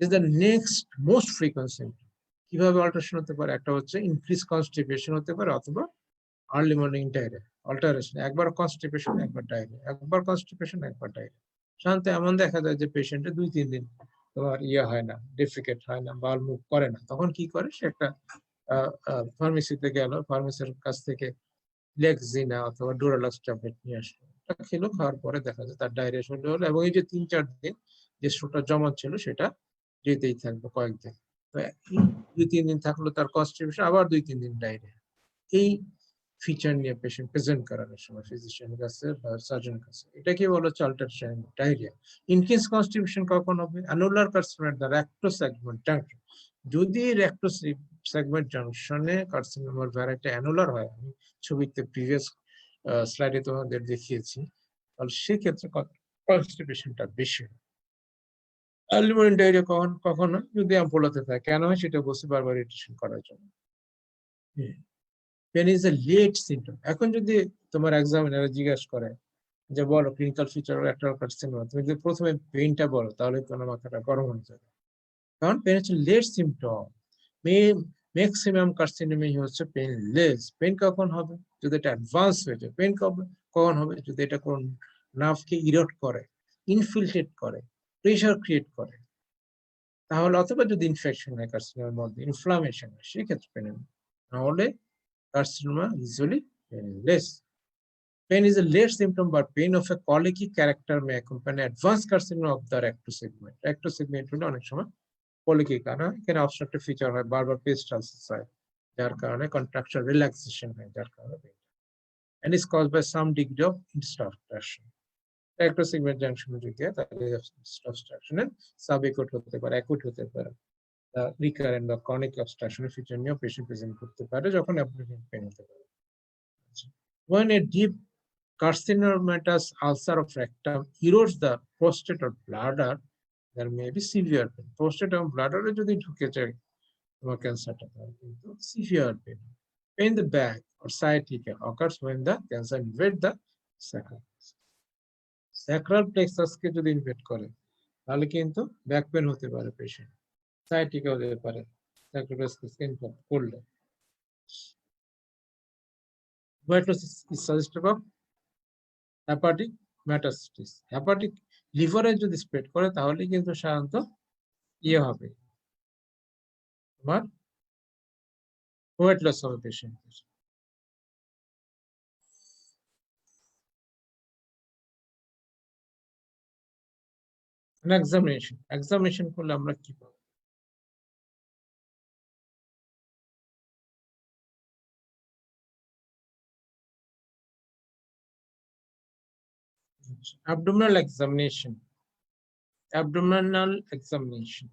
is the next most frequent symptom. কিভাবে অল্টারেশন হতে পারে? একটা হচ্ছে ইনক্রিজ কনস্টিপেশন হতে পারে অথবা আর্লি মর্নিং ডায়রিয়া। অল্টারেশন, একবার কনস্টিপেশন একবার ডায়রিয়া, একবার কনস্টিপেশন একবার ডায়রিয়া। সাধারণত এমন দেখা যায় যে পেশেন্টের 2-3 দিন তোমার হয় না, ডেফিকেট হয় না, বাল মুভ করে না। তখন কি করে? সে একটা ফার্মেসিতে গেল, ফার্মেসির কাছ থেকে লেক্সিনা অথবা ডোরালাক্স ট্যাবলেট নিয়ে আসলো। এটা খেলো, খাওয়ার পরে দেখা যায় তার ডায়রিয়া শুরু হলো এবং এই যে 3-4 দিন যে স্ট্রোকটা জমা ছিল সেটা যেতেই থাকবে কয়েকদিন। তো 2-3 দিন থাকলো তার কনস্টিপেশন, আবার 2-3 দিন ডায়রিয়া। এই ফিচার নিয়ে পেশেন্ট প্রেজেন্ট করানোর সময় ফিজিশিয়ানের কাছে বা সার্জনের কাছে, এটাকে বলা হচ্ছে অল্টারেশন ডায়রিয়া। ইনক্রিজ কনস্টিপেশন কখন হবে? Annular carcinoma at the recto segment junction. যদি রেক্টো সেগমেন্ট জাংশনে কার্সিনোমার ভ্যারাইটি অ্যানুলার হয়, আমি ছবিতে প্রিভিয়াস স্লাইডে তোমাদের দেখিয়েছি, তাহলে সেক্ষেত্রে কনস্টিপেশনটা বেশি হয়। আর্লি মর্নিং ডায়রিয়া কখন হয়? যদি অ্যাম্পুলাতে থাকে। কেন হয় সেটা বলছি, বারবার ইরিটেশন করার জন্য। Pain is a late symptom. এখন যদি তোমার এক্সামিনার জিজ্ঞাসা করে যে বলো ক্লিনিক্যাল ফিচার একটা কার্সিনোমা, তুমি যদি প্রথমে পেইনটা বলো তাহলে তোমার মাথাটা গরম হয়ে যাবে। কারণ পেন হচ্ছে লেট সিম্পটম। ম্যাক্সিমাম কার্সিনোমাই হচ্ছে পেইনলেস। পেইন কখন হবে? যদি এটা অ্যাডভান্স হয়ে যায়। পেইন কখন হবে? যদি এটা কোন নার্ভকে ইরোড করে, ইনফিলট্রেট করে, প্রেশার ক্রিয়েট করে, তাহলে অথবা যদি ইনফেকশন হয় কার্সিনোমার মধ্যে, ইনফ্লামেশন হয়, সেক্ষেত্রে পেন হবে। নাহলে carcinoma usually painless. Pain is a late symptom, but pain of a colicky character may accompany advanced carcinoma of the rectus segment. Rectus segment হলো অনেক সময় colicky, কারণ এখানে obstructive feature হয়, বারবার peristalsis হয়, যার কারণে contracture relaxation হয়, যার কারণে pain, and is caused by some degree of obstruction. Rectus segment junction যদি হয় তাহলে obstruction এর subacute হতে পারে, acute হতে পারে, রিকারেন্ট বা ক্রনিক অবস্ট্রাকশনের ফিচার নিয়ে পেশেন্ট প্রেজেন্ট করতে পারে যখন অ্যাবডোমিনাল পেইন হতে পারে। When a deep carcinomatous ulcer of rectum erodes the prostate or bladder, there may be severe pain. Prostate এবং ব্লাডারে যদি ঢুকে যায় তোমার ক্যান্সারটা, তাহলে কিন্তু severe pain. Pain in the back or sciatica occurs when the cancer invades the sacral plexus. Sacral plexus কে যদি invade করে তাহলে কিন্তু ব্যাক পেইন হতে পারে পেশেন্ট। সাইটিকা হতে পারে স্যাক্রোপ্লেক্সাসকে ইনভলভ করলে। Hematosis is suggestive of hepatic metastasis. Hepatic লিভারে যদি স্প্রেড করে তাহলে কিন্তু সাধারণত হবে, তোমার ওয়েট লস হবে পেশেন্টের। এক্সামিনেশন করলে আমরা কি পাবো? Abdominal examination. Abdominal examination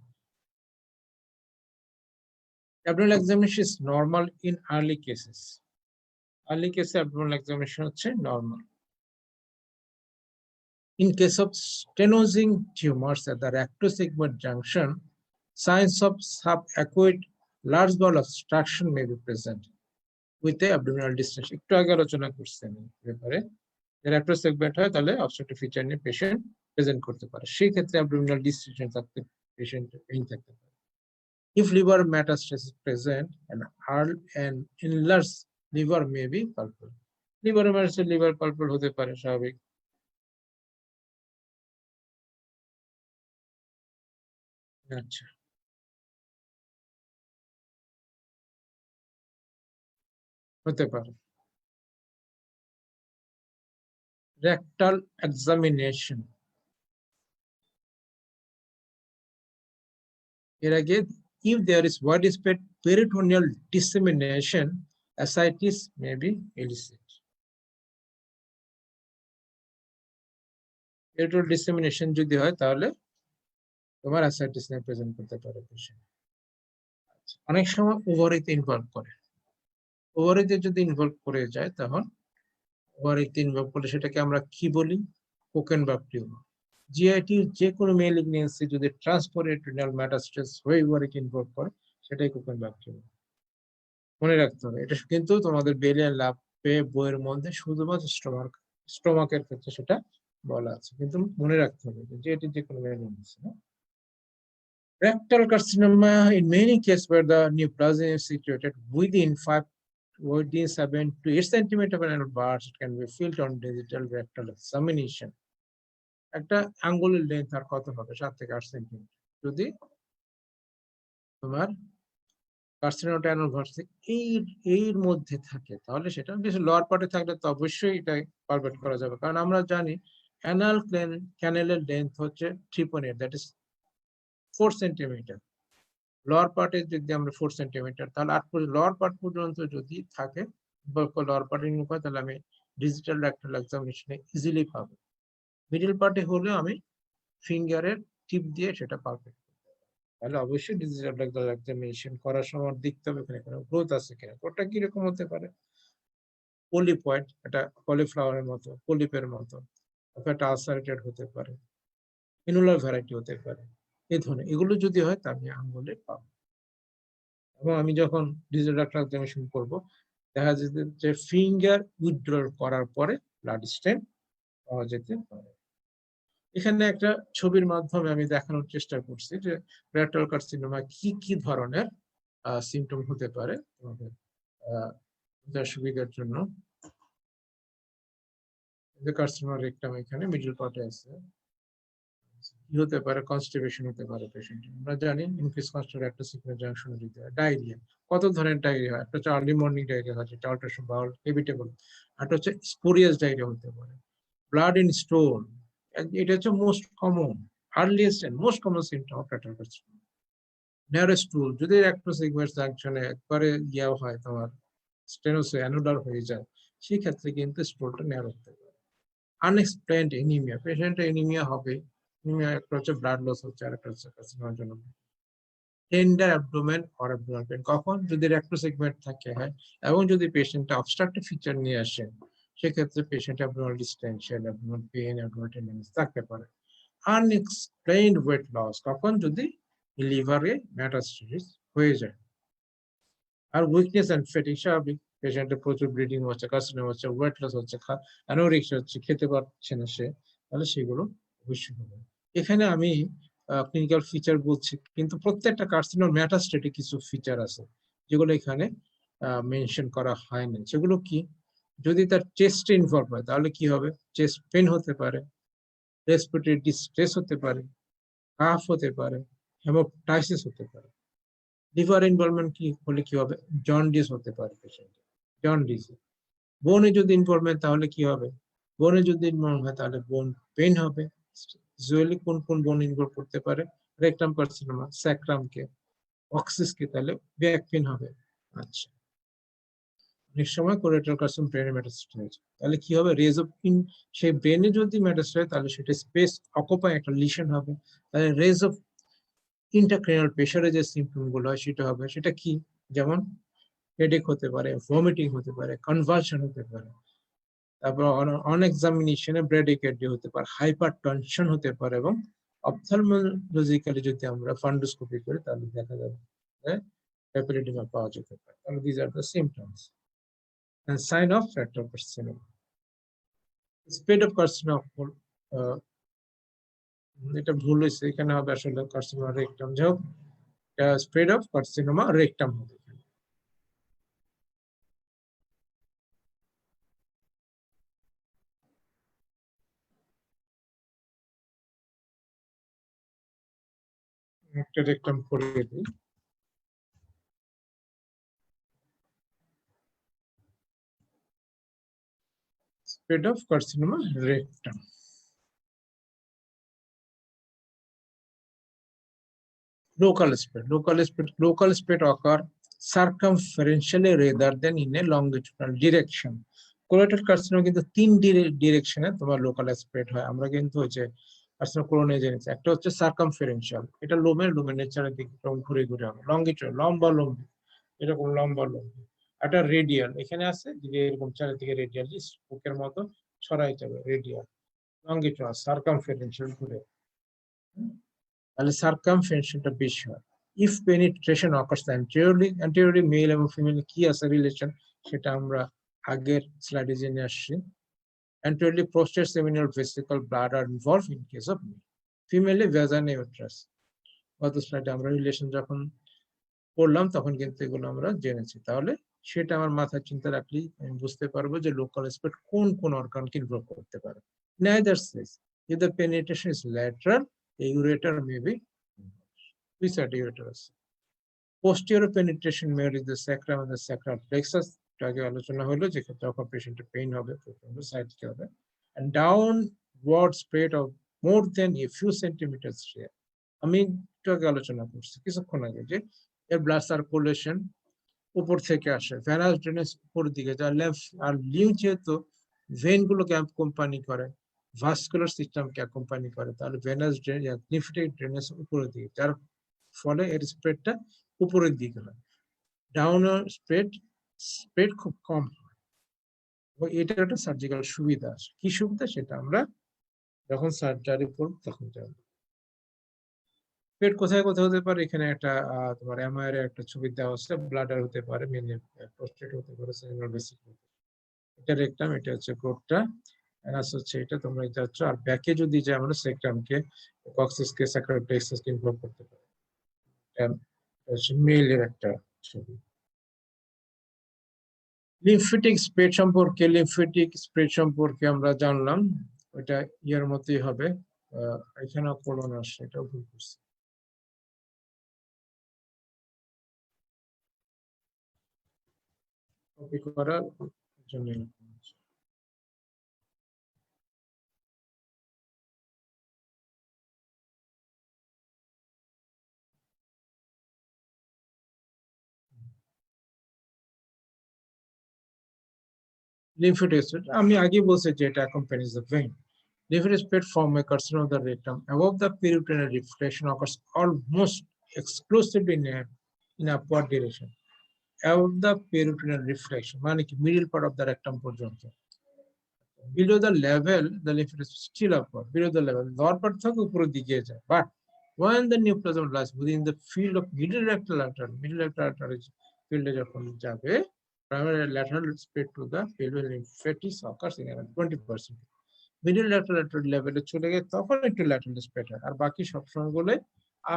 is normal in early cases. Early case abdominal examination হচ্ছে normal. In case of stenosing tumors at the rectosegment junction, signs of subaqueous large bowel obstruction may be present with the abdominal distension. একটু আগে আলোচনা করছেন ব্যাপারে, rectosegment হয় তাহলে obstructive feature নিয়ে patient present করতে পারে, সেই ক্ষেত্রে abdominal distension থাকতে পেশেন্ট পেইন থাকতে পারে। If liver metastasis is present, an enlarged liver may be pulpal. Liver metastasis liver pulpal হতে পারে স্বাভাবিক। আচ্ছা, হতে পারে rectal examination এর আগে if there is widespread peritoneal dissemination ascites may be elicited. peritoneal dissemination যদি হয় তাহলে তোমার ascites নিয়ে প্রেজেন্ট করতে পারে পেশেন্ট। অনেক সময় ওভারিতে ইনভলভ করে, ওভারিতে যদি ইনভলভ করে যায় তখন ওভারিতে ইনভলভ করলে সেটাকে আমরা কি বলি, কোকেনবার্গ টিউমার। জিআইটি যে কোনো মেলিগন্যান্সি যদি ট্রান্সপেরিটোনিয়াল মেটাস্টেস হয়ে ওভারিতে ইনভলভ করে সেটাই কোকেনবার্গ টিউমার। মনে রাখতে হবে এটা, কিন্তু তোমাদের বেলিয়ান লাভে বইয়ের মধ্যে শুধুমাত্র স্টোমাকের ক্ষেত্রে সেটা বলা আছে, কিন্তু মনে রাখতে হবে যে এটি যে কোনো মেলিগন্যান্সি। Rectal carcinoma in many cases where the neoplasm is situated within 7 to 8 centimeter of anal bars, it can be felt on digital rectal examination. একটা আঙ্গুলের লেন্থ আর কত হবে, 7 থেকে 8 সেন্টিমিটার। যদি তোমার কার্সিনোমা অ্যানাল ভার্সে এর মধ্যে থাকে তাহলে সেটা বেশ লোয়ার পার্টে থাকলে তো অবশ্যই এটা পারফেক্ট করা যাবে, কারণ আমরা জানি অ্যানাল ক্যানেলের লেন্থ হচ্ছে 3.8, দ্যাট ইজ 4 সেন্টিমিটার। লোয়ার পার্টে যদি আমরা 4 সেন্টিমিটার, তাহলে লোয়ার পার্ট পর্যন্ত যদি থাকে লোয়ার পার্টে হয় তাহলে আমি ডিজিটাল রেক্টাল এক্সামিনেশনে ইজিলি পাবো। মিডল পার্টে হলে আমি ফিঙ্গারের টিপ দিয়ে সেটা পারফেক্ট, তাহলে অবশ্যই ডিজিটাল রেক্টাল এক্সামিনেশন করার সময় দেখতে হবে এখানে কোনো গ্রোথ আছে কিনা। ওটা কিরকম হতে পারে, পলিপয়েড, এটা কলিফ্লাওয়ারের মতো, পলিপের মতো, একটা আলসারেটেড হতে পারে, ইনুলার ভ্যারাইটি হতে পারে, এই ধরনের এগুলো যদি হয় তা আমি আঙ্গুলে পাবো। এবং আমি যখন ডিজিটাল রেক্টাল এক্সামিনেশন করবো দেখা যেতে যে ফিঙ্গার উইথড্র করার পরে ব্লাড স্টেন পাওয়া যেতে পারে। এখানে একটা ছবির মাধ্যমে আমি দেখানোর চেষ্টা করছি যে রেক্টাল কার্সিনোমা কি কি ধরনের সিমটম হতে পারে তোমাদের সুবিধার জন্য। কার্সিনোমা রেকটাম এখানে মিডল পার্টে আছে। কি হতে পারে, কনস্টিপেশন হতে পারে পেশেন্ট, আমরা জানি ইনক্রিজ কনস্টিপেশন একটা সিগন্যাল জাংশন দিতে হয়। ডায়রিয়া, কত ধরনের ডায়রিয়া হয়, একটা হচ্ছে আর্লি মর্নিং ডায়রিয়া হয় যেটা আল্ট্রাসাউন্ড বাউল এভিটেবল, একটা হচ্ছে স্পোরিয়াস ডায়রিয়া হতে পারে। ব্লাড ইন স্টোন, এটা হচ্ছে most common earliest and most common symptom of rectal carcinoma. Narrow stool, যদি একটা সিগমেন্ট জাংশনে একবারে ইয়া হয় তোমার স্টেনোস অ্যানুলার হয়ে যায় সেই ক্ষেত্রে কিন্তু স্টুলটা ন্যারো হতে পারে। আনএক্সপ্লেইনড এনিমিয়া, পেশেন্টের এনিমিয়া হবে, এনিমিয়া একটা হচ্ছে ব্লাড লস হচ্ছে আর একটা হচ্ছে কার্সিনোমার জন্য। টেন্ডার অ্যাবডোমেন অর অ্যাবডোমেনাল পেইন, কখন যদি রেক্টো সেগমেন্ট থাকে হয় এবং যদি পেশেন্টটা অবস্ট্রাকটিভ ফিচার নিয়ে আসে সেক্ষেত্রে patient abdominal distension, abdominal pain, abdominal tenderness থাকতে পারে। আনএক্সপ্লেইনড ওয়েট লস, কখন যদি লিভারে মেটাস্টেসিস হয়ে যায়। আর উইকনেস এন্ড ফ্যাটিগ, স্বাভাবিক পেশেন্টের প্রচুর ব্লিডিং হচ্ছে, কার্সিনোমা হচ্ছে, ওয়েট লস হচ্ছে, অ্যানোরেক্সিয়া হচ্ছে, খেতে পারছে না সে, তাহলে সেগুলো অবশ্যই হবে। এখানে আমি ক্লিনিক্যাল ফিচার বলছি, কিন্তু প্রত্যেকটা কার্সিনোমার মেটাস্টেটে কিছু ফিচার আছে যেগুলো এখানে মেনশন করা হয় না। সেগুলো কি, যদি তার চেস্ট ইনভলভ হয় তাহলে কি হবে, চেস্ট পেন হতে পারে, রেসপিরেটরি ডিস্ট্রেস হতে পারে, কাফ হতে পারে, হেমোপটাইসিস হতে পারে। লিভার ইনভলভমেন্ট কি হলে কি হবে, জন্ডিস হতে পারে পেশেন্ট, জন্ডিস। বোনে যদি ইনভলভমেন্ট তাহলে কি হবে, বোনে যদি ইনভলভ হয় তাহলে বোন পেন হবে। ইউজুয়ালি কোন কোন বোন ইনভলভ করতে পারে, রেকটাম কার্সিনোমা, স্যাক্রামকে, অক্সিসকে, তাহলে ব্যাক পেন হবে। আচ্ছা, অনেক সময় কোরেটাল কার্সিনোমা ব্রেনে মেটাস্টেসিস হয়েছে, তাহলে কি হবে, রেজ অফ ইন, সেই ব্রেনে যদি মেটাস্টেসিস হয় তাহলে সেটা স্পেস অকুপাই একটা লিশন হবে, তাহলে রেজ অফ ইন্টারক্রেনিয়াল প্রেসারে যে সিম্পটম গুলো হয় সেটা হবে। সেটা কি, যেমন হেডেক হতে পারে, ভমিটিং হতে পারে, কনভালশন হতে পারে, তারপর অন এক্সামিনেশনে ব্রেডিকার্ডিয়া হতে পারে, হাইপার টেনশন হতে পারে, এবং অপথলমোলজিক্যালি যদি আমরা ফান্ডোস্কোপি করি তাহলে দেখা যাবে পেপিলিডিমা পাওয়া যেতে পারে। তাহলে this are the symptoms and sign of rectal carcinoma. Spread of carcinoma, এটা ভুল হয়েছে, এখানে হবে আসলে কার্সিনোমা রেকটাম। যাই হোক, স্প্রেড অফ কার্সিনোমা রেকটাম হবে। একটা রেকটাম করিয়ে দিই। Spread of carcinoma rectum. Local spread occur circumferentially rather than in a longitudinal direction. Colorectal carcinoma কিন্তু তিন ডিরেকশনে তোমার লোকাল স্প্রেড হয়। আমরা কিন্তু ওই যে কার্সিনোমা কোলনে জেনেছি, একটা হচ্ছে সার্কামফারেন্সিয়াল, এটা লোমের চারিদিকে ঘুরে ঘুরে হবে, লঙ্গিটুডাল লম্বা এরকম লম্বা একটা রেডিয়াল এখানে আছে, যদি এরকম চারিদিকে রেডিয়াল স্পোকের মতো ছড়াই যাবে, রেডিয়াল লঙ্গিটুডাল সার্কামফারেন্সিয়াল ঘুরে, তাহলে সার্কামফারেন্সিয়ালটা বেশি হয়। If penetration occurs anteriorly male এবং ফিমেল কি আছে রিলেশন, সেটা আমরা আগের স্লাইডে জেনে আসছি। Anteriorly posterior seminal vesicle bladder are involved in case of male. Female vagina uterus. গত স্লাইডে আমরা রিলেশন যখন পড়লাম তখন কিন্তু এগুলো আমরা জেনেছি, তাহলে সেটা আমার মাথায় চিন্তা রাখলেই আমি বুঝতে পারবো যে লোকাল স্প্রেড কোন কোন অর্গানকে ইনভলভ করতে পারে। Neither says if the penetration is lateral, a ureter may be beside uterus. Posterior penetration may reach the sacrum and the sacral plexus. আগে আলোচনা হলো যে যখন পেশেন্টের পেইন হবে প্রচন্ড সাইড কি হবে, and downward spread of more than a few centimeters here. আমি একটু আগে আলোচনা করছি কিছুক্ষণ আগে যে এর ব্লাড সার্কুলেশন উপর থেকে আসে, ভেনাস ড্রেনেজ উপর দিকে, যা লেফট আর লিম্ফ যেহেতু ভেন গুলোকে অ্যাকম্পানি করে, ভাস্কুলার সিস্টেমকে অ্যাকম্পানি করে, তাহলে ভেনাস ড্রেনেজ লিম্ফেটিক ড্রেনেজ উপরের দিকে, যার ফলে এর স্প্রেডটা উপরের দিকে হয়। ডাউনওয়ার্ড স্প্রেড খুব কম হয়, এবং এটা একটা সার্জিক্যাল সুবিধা আছে। কি সুবিধা সেটা আমরা যখন সার্জারি করব তখন জানবো। পেট কোথায় কোথায় হতে পারে, এখানে একটা তোমার এমআইআর এর একটা ছবি দেওয়া আছে, ব্লাডার হতে পারে, মেইনলি প্রোস্টেট হতে পারে, সেমিনাল ভেসিকল হতে পারে। এটা রেকটাম, এটা হচ্ছে প্রোটটা, অ্যানাস হচ্ছে এটা, তোমরা যাচ্ছ। আর ব্যাকে যদি যে আমরা সেক্টামকে কক্সিসকে স্যাক্রাল প্লেক্সাসকে ইনভলভ করতে পারি, এটা হচ্ছে মেইলের একটা ছবি। লিম্ফেটিক স্প্রেড সম্পর্কে আমরা জানলাম, ওইটা ইয়ার মতোই হবে, এখানেও কোলন আসছে, এটাও ভুল করছি। কপি করার জন্য lymphatic spread, আমি আগে বলছি যে এটা accompanies the vein. Lymphatic spread form a carcinoma of the rectum above the peritoneal reflection occurs almost exclusively in upward direction. Above the peritoneal reflection, মানে কি middle part of the rectum পর্যন্ত। Below the level, the lymphatic is still upward. Below the level, lower part থেকে উপরের দিকে যায়। But when the neoplasm lies within the field of middle rectal artery field যখন যাবে, primary lateral spread to the pelvic lymphatic occurs in around 20%. Middle lateral artery level চলে গেলে তখন একটু lateral spread হয়, আর বাকি সব সময়গুলো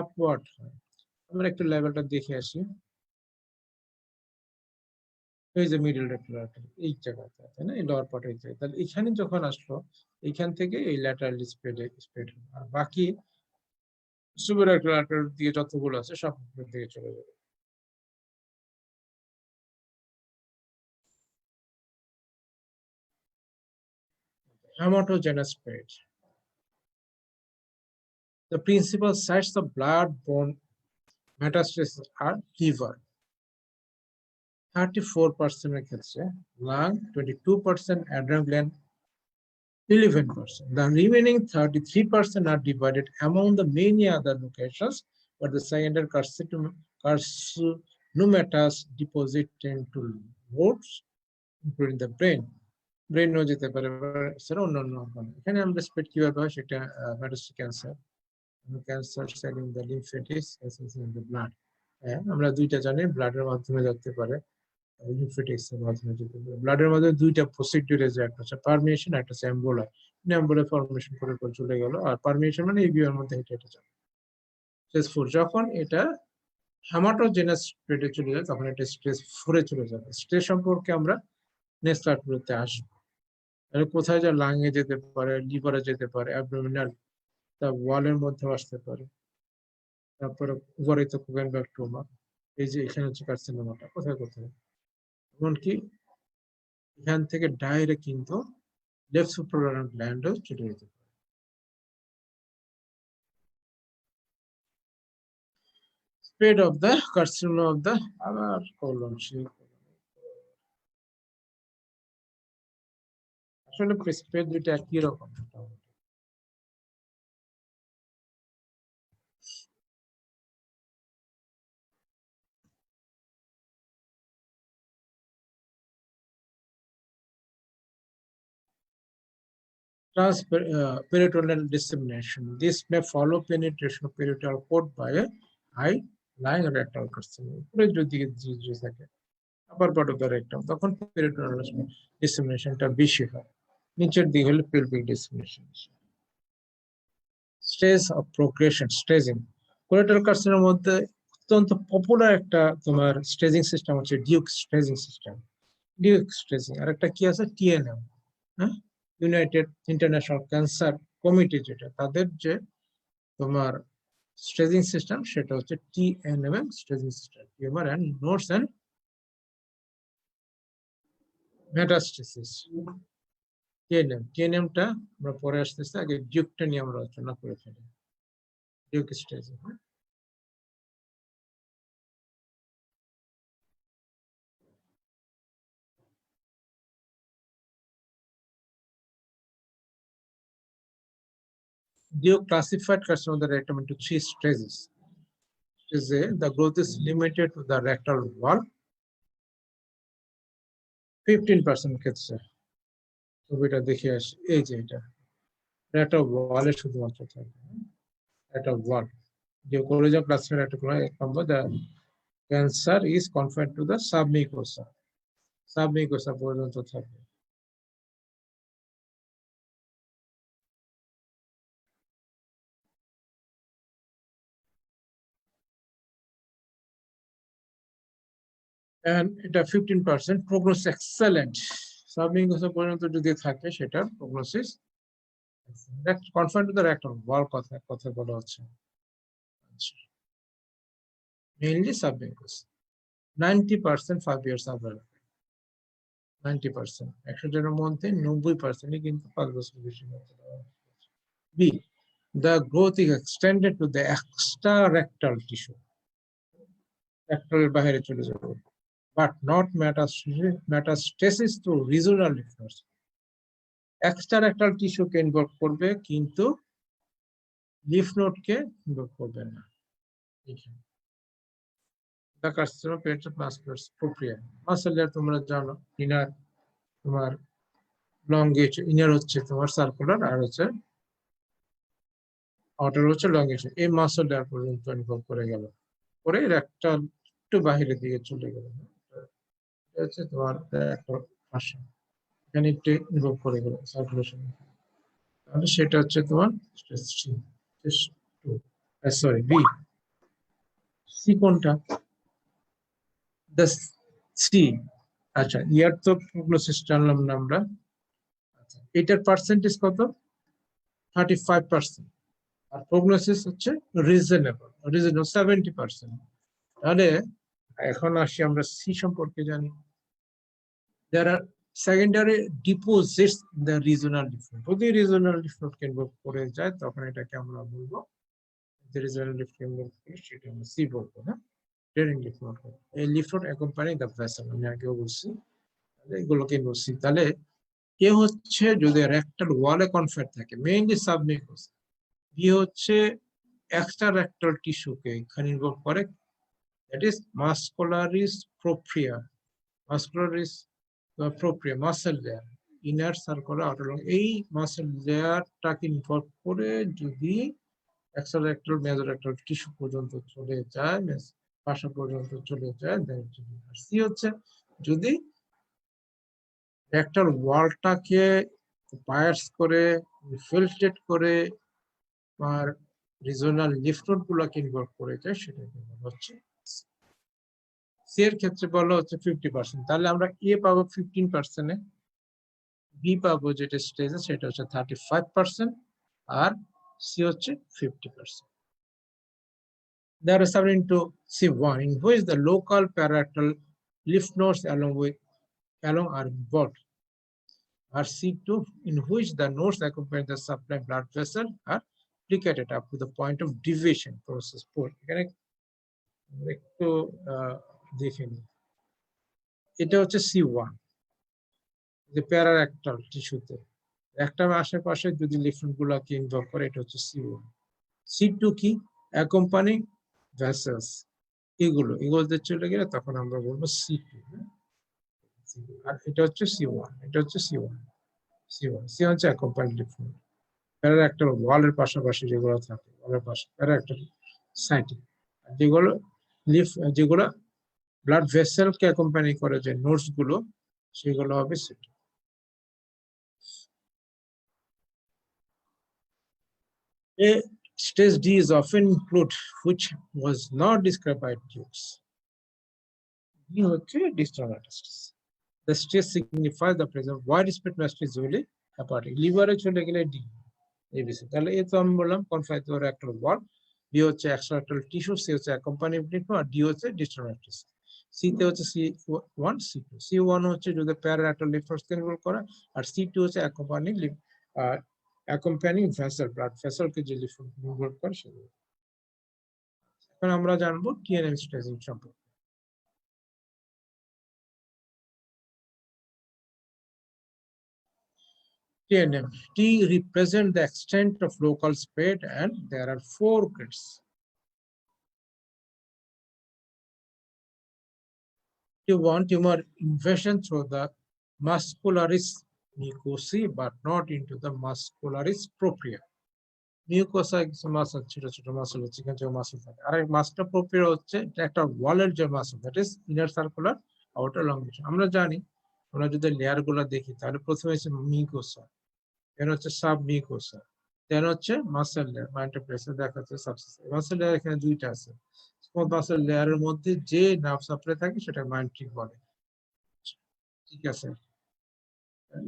আপওয়ার্ড হয়। আমরা একটু লেভেলটা দেখে আসি। এই যে মিডল রেক্টাল আর্টারি এই জায়গাতে, তাই না, এই লোয়ার পার্টে, তাহলে এখানে যখন আসলো এখান থেকে এই ল্যাটারাল স্প্রেড হবে, আর বাকি সুপার রেক্টাল আর্টারি দিয়ে যতগুলো আছে সব দিকে চলে যাবে। Hematogenous spread. The principal sites of blood-borne metastasis are liver, 34% এর ক্ষেত্রে, lung 22%, adrenal gland 11%. The remaining 33% are divided among the many other locations, but the secondary carcinomatous deposit tend to nodes, including the brain. Brain ও যেতে পারে, সেটা অন্যান্য organ. এখানে আমরা spread কিভাবে হয় সেটা metastatic cancer cell in the lymphatics in the blood. আমরা দুইটা জানি, ব্লাডের মাধ্যমে যেতে পারে, লিম্ফেটিক্স এর মাধ্যমে যেতে পারে। ব্লাডের মাধ্যমে দুইটা প্রসিডিউরে যায়, একটা হচ্ছে পারমিয়েশন, একটা হচ্ছে এম্বোলার। এম্বোলার ফর্মেশন করে চলে গেল, আর পারমিয়েশন মানে ইভিআর মধ্যে হেঁটে যাবে। স্টেজ 4 যখন এটা হেমাটোজেনাস স্প্রেডে চলে যায় তখন এটা স্টেজ 4 চলে যাবে। স্টেজ সম্পর্কে আমরা নেক্সট ক্লাসগুলোতে আসবো। কোথায় যা লাংয়ে যেতে পারে, লিভারে যেতে পারে, অ্যাবডোমিনাল ওয়ালের মধ্যে আসতে পারে। তারপরে উপরিত কোকেনবার্গ টিউমার, এই যে এখানে হচ্ছে কার্সিনোমাটা কোথায় কোথায়, এমনকি এখান থেকে ডাইরেক্ট কিন্তু লেফট সুপ্রাঅরাল গ্ল্যান্ডও চলে যেতে পারে। Spread of the carcinoma of the আবার colon, আসলে স্প্রেড দুইটা একই রকম। Transperitoneal dissemination. This may follow penetration of peritoneal cord by a high lying rectal carcinoma. উপরের যদি থাকে upper part of the rectum, তখন peritoneal disseminationটা বেশি হয়। নিচের দিকে হলে pelvic dissemination। Stage of progression, staging. Colorectal carcinoma মধ্যে অত্যন্ত পপুলার একটা তোমার স্টেজিং সিস্টেম হচ্ছে Duke staging system. Duke staging আর একটা কি আছে টিএনএম, হ্যাঁ, ইউনাইটেড ইন্টারন্যাশনাল ক্যান্সার কমিটি, যেটা তাদের যে তোমার স্টেজিং সিস্টেম সেটা হচ্ছে TNM staging system, tumour and nodes and metastasis. টিএনএমটা আমরা পরে আসতেছি, আগে ডিউকটা নিয়ে আমরা আলোচনা করে ফেলি। Duke staging, Duke classified carcinoma of the rectum into 3 stages. Is the growth is limited to the rectal wall. 15% ক্ষেত্রে ছবিটা দেখে আসি, এই যে এটা rectal wall এ শুধুমাত্র থাকবে, rectal wall। যে কোলোজাম ক্লাসিফাইড একটা কোনো এক নম্বর, the cancer is confined to the submucosa, submucosa পর্যন্ত থাকবে। And এটা 15% prognosis excellent, submucosa পর্যন্ত যদি থাকে সেটা prognosis confined to the rectal wall কথা বলা হচ্ছে, mainly submucosa। 90% 5 years survival, 90%, 100 জনের মধ্যে 90% কিন্তু 5 বছর বেশি। B, the growth is extended to the extrarectal tissue, rectal এর বাইরে চলে যাবে, but not metastasis to regional lymph nodes। extrarectal tissue K involve করবে কিন্তু লিফ নোড কে ইনভলভ করবে না। The carcinoma penetrates muscular propria, muscle layer তোমরা জানো, ইনার তোমার লংগেট, ইনার হচ্ছে তোমার সার্কুলার আর হচ্ছে আউটার হচ্ছে লংগেশন। এই মাসল লেয়ার পর্যন্ত ইনভলভ করে গেল, পরে একটা একটু বাহিরের দিকে চলে গেল, এটা হচ্ছে তোমার একটা ভাষা, এখানে একটু ইনভলভ করে গেল সার্কুলেশন, তাহলে সেটা হচ্ছে তোমার সরি বি। সি কোনটা? সি, আচ্ছা ইয়ার তো প্রগনোসিস জানলাম না আমরা, আচ্ছা এটার পার্সেন্টেজ কত? 35%, আর প্রগনোসিস হচ্ছে রিজনেবল, 70%। তাহলে এখন আসি আমরা সি সম্পর্কে জানি। there are secondary deposits in the regional lymph node, যদি রিজিওনাল লিম্ফ নোড কে ইনভলভ করে যায় তখন এটাকে আমরা বলবো যে রিজিওনাল লিম্ফ নোড, সেটা আমরা সি বলবো, হ্যাঁ, ড্রেনিং লিম্ফ নোড। এই lymph node accompany the vessel, আমি আগেও বলছি, এগুলোকে বলছি। তাহলে এ হচ্ছে যদি রেক্টাল ওয়ালে কনফাইন্ড থাকে, মেইনলি সাবমিউকোসা। বি হচ্ছে এক্সট্রা রেক্টাল টিস্যুকে এখানে ইনভলভ করে, that is muscularis propria, muscularis propria muscle layer, inner circular outer long, এই মাসেল লেয়ারটাকে ইনভলভ করে যদি extra rectal major rectal tissue পর্যন্ত চলে যায়, পাশা পর্যন্ত চলে যায়, সি হচ্ছে যদি রেক্টাল ওয়ালটাকে বায়াস করে ফিল্ট্রেট করে আর রিজিওনাল লিম্ফ নোড গুলোকে ইনভলভ করে যায়, সেটাকে বলা হচ্ছে সি এর ক্ষেত্রে বলা হচ্ছে 50%। তাহলে আমরা এ পাবো 15%, বি পাবো যেটা স্টেজে সেটা হচ্ছে 35%, আর সি হচ্ছে 50%। They are subject to C1, in which the local parietal lymph nodes along are involved, or C2, in which the nodes accompanying the supply blood vessel are plicated up to the point of deviation process 4. এখানে একটু দেখে নিই, এটা হচ্ছে C1, যে প্যারারেক্টাল টিস্যুতে একটা আশেপাশে যদি লিম্ফ গুলাকে ইনভলভ করে, এটা হচ্ছে C1। C2 কি? অ্যাকম্পানিং ভেসেলস, এগুলোতে চলে গেলে তখন আমরা বলবো C2। আর এটা হচ্ছে C1, এটা হচ্ছে C1 হচ্ছে অ্যাকম্পানিং লিম্ফ নোড। প্যারারেক্টাল ওয়ালের পাশাপাশি যেগুলো থাকে, ওয়ালের পাশে প্যারারেক্টাল সাইটে, যেগুলো ব্লাড ভেসেলকে অ্যাকম্পানি করে, যে নোডস গুলো, সেগুলো হবে C2। A stage D is often included, which was not described by Dukes. D হচ্ছে distal metastasis. The stage signifies the presence of widespread metastasis usually hepatic. Liver চলে গেলে D, ABC। তাহলে এই তো আমি বললাম কনফাইটোর একটা ওয়াল, B হচ্ছে এক্সট্রাক্টাল টিস্যু, C হচ্ছে অ্যাকম্পানিং লিম্ফ, আর D হচ্ছে distal metastasis। C তে হচ্ছে C1, C2। C1 হচ্ছে যদি প্যারারেক্টাল লিম্ফ নোডস ইনভলভ করে, আর C2 হচ্ছে accompanying lymph, accompanying vessel, blood vessel কে যে লিম্ফ ইনভলভ করে সেগুলো। এখন আমরা জানবো TNM স্টেজিং সম্পর্কে। TNM, T represent the extent of local spread, and there are 4 grades. T1, tumor invasion through the muscularis mucosae, but not into the muscularis propria. Mucosa কিছু muscle, ছোট ছোট muscle হচ্ছে, এখানে যে মাসল থাকে। আর মাসটা প্রোপ্রিয়া হচ্ছে একটা ওয়ালের যে muscle, that is inner circular outer লংগেশন। আমরা জানি, আমরা যদি লেয়ার গুলো দেখি, তাহলে প্রথমে হচ্ছে মিউকোসা, দেন হচ্ছে সাব মিউকোসা, দেন হচ্ছে মাসল লেয়ার, মাইন্টারপ্লেসে দেখা যাচ্ছে সাবসিস্টেন্স। মাসল লেয়ার এখানে দুইটা আছে। মাসল লেয়ারের মধ্যে যে নার্ভ সাপ্লাই থাকে সেটা মাইন্ট্রিক বলে, ঠিক আছে।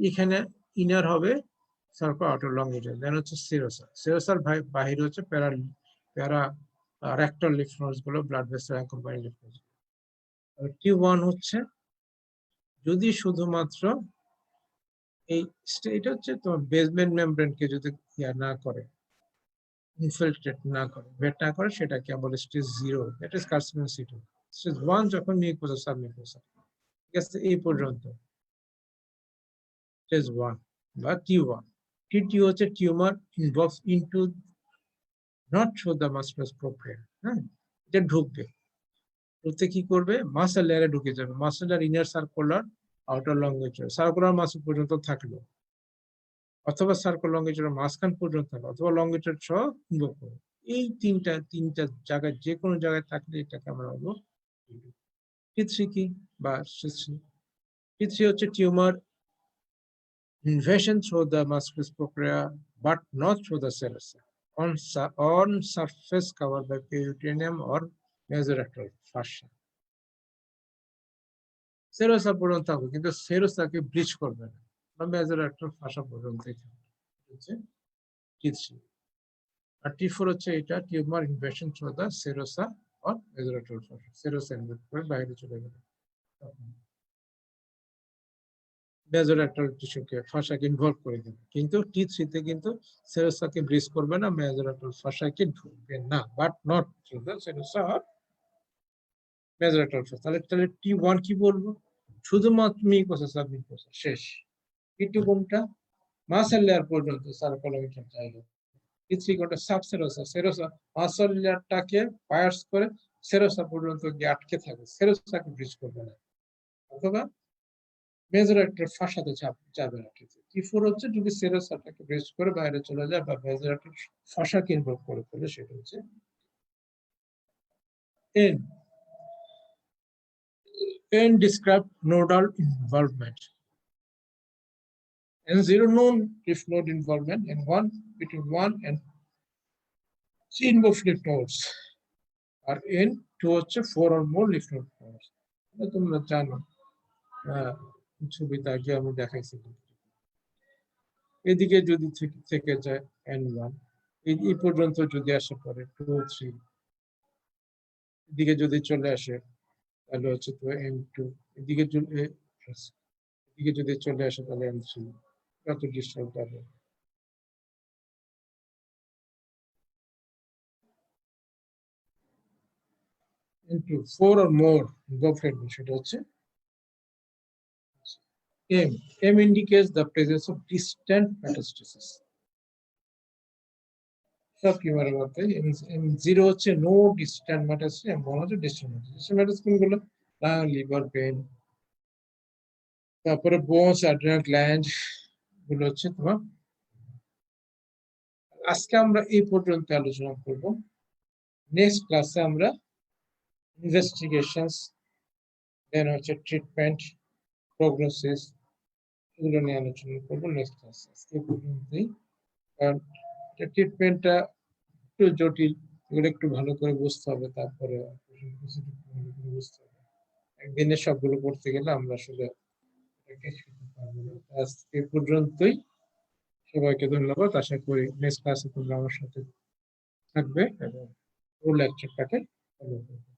এখানে ইনার হবে সার্কুলার আউটার লংগেশন, দেন হচ্ছে সেরোসা। সেরোসার বাহিরে হচ্ছে প্যারারেক্টাল লিম্ফ নোডস গুলো, blood vessel accompanying lymph nodes. T1 হচ্ছে যদি শুধুমাত্র এটা হচ্ছে তোমার বেসমেন্ট মেমব্রেন কে যদি না করে, ইনফিলট্রেট না করে, ভেট না করে, সেটাকে বলে stage 0, that is carcinoma C2। Stage 1 যখন মিউকোসা, সাবমিউকোসা, ঠিক আছে, এই পর্যন্ত স্টেজ 1 বা T1। T2 হচ্ছে tumour involves into not through the muscularis propria, হ্যাঁ, এটা ঢুকবে, ঢুকতে কি করবে, মাসল লেয়ারে ঢুকে যাবে। Muscle layer inner circular outer লংগেচর, সার্কুলার মাসল পর্যন্ত থাকলো, অথবা সার্কুলার লংগেচরের মাঝখান পর্যন্ত থাকলো, অথবা লংগেচর সহ ইনভলভ করবে। এই তিনটা জায়গায় যে কোনো জায়গায় থাকলে এটাকে আমরা বলবো T3 কি বা T3 হচ্ছে tumour invasion through the musculus propria, but not through the cells, on surface covered by peritoneum or mesorectal fascia. Serosa পর্যন্ত থাকবে, কিন্তু সেরোসাকে ব্রিচ করবে না, মেজোরেক্টাল ফাসা পর্যন্তই থাকবে, হচ্ছে T3। আর T4 হচ্ছে এটা tumour invasion through the serosa or mesorectal fascia, serosa invade করে বাইরে চলে গেলে মেজোরেক্টাল টিস্যুকে, ফাসাকে ইনভলভ করে দেবে। কিন্তু T3 তে কিন্তু সেরোসাকে ব্রিচ করবে না, মেজোরেক্টাল ফাসাকে ঢুকবে না, but not through the serosa or mesorectal fascia. তাহলে T1 কি বলবো, শুধুমাত্র মিউকোসা, সাবমিউকোসা, শেষ। T2 কোনটা, মাসল লেয়ার পর্যন্ত সার্কুলার জায়গা। T3 কোনটা, সাবসেরোসা, সেরোসা মাসল লেয়ারটাকে পায়ার্স করে সেরোসা পর্যন্ত গিয়ে আটকে থাকে, সেরোসাকে ব্রিচ করবে না, অথবা মেজোরেক্টাল ফাসাতে যাবে না। T4 হচ্ছে যদি সেরোসাটাকে ব্রিচ করে বাইরে চলে যায় বা মেজোরেক্টাল ফাসাকে ইনভলভ করে ফেলে, সেটা হচ্ছে N describe nodal involvement. N0 known lymph node involvement, and 1 between 1 and 3 involved lymph nodes, R N2 হচ্ছে 4 or more lymph nodes। তোমরা জানো, ছবিতে আগে আমি দেখাইছি। এদিকে যদি থেকে যায় N1, এই পর্যন্ত যদি আসে পরে 2, 3, এদিকে যদি চলে আসে তাহলে হচ্ছে তো M2, এদিকে যদি চলে আসে তাহলে M3, কত ডিস্টেন্স পাবে। Into 4 or more GOFRED সেটা হচ্ছে M. M indicates the presence of distant metastasis. সব কি মানে বলতে M0 হচ্ছে no distant metastasis, M1 হচ্ছে distant metastasis। distant metastasis কোনগুলো? লিভার, ব্রেন, তারপরে বোনস, অ্যাড্রিনাল গ্ল্যান্ড গুলো হচ্ছে তোমার। আজকে আমরা এই পর্যন্ত আলোচনা করব। নেক্সট ক্লাসে আমরা ইনভেস্টিগেশনস, দেন হচ্ছে ট্রিটমেন্ট, প্রগনোসিস, এগুলো নিয়ে আলোচনা করবো নেক্সট ক্লাসে। আজকে এই পর্যন্তই, কারণ ট্রিটমেন্টটা একটু জটিল, এগুলো একটু ভালো করে বুঝতে হবে, তারপরে বুঝতে হবে। একদিনে সবগুলো করতে গেলে আমরা আসলে আজকে পর্যন্তই। সবাইকে ধন্যবাদ। আশা করি নেক্সট ক্লাসে তোমরা আমার সাথে থাকবে এবং পুরো লেকচারটাকে ফলো করবে।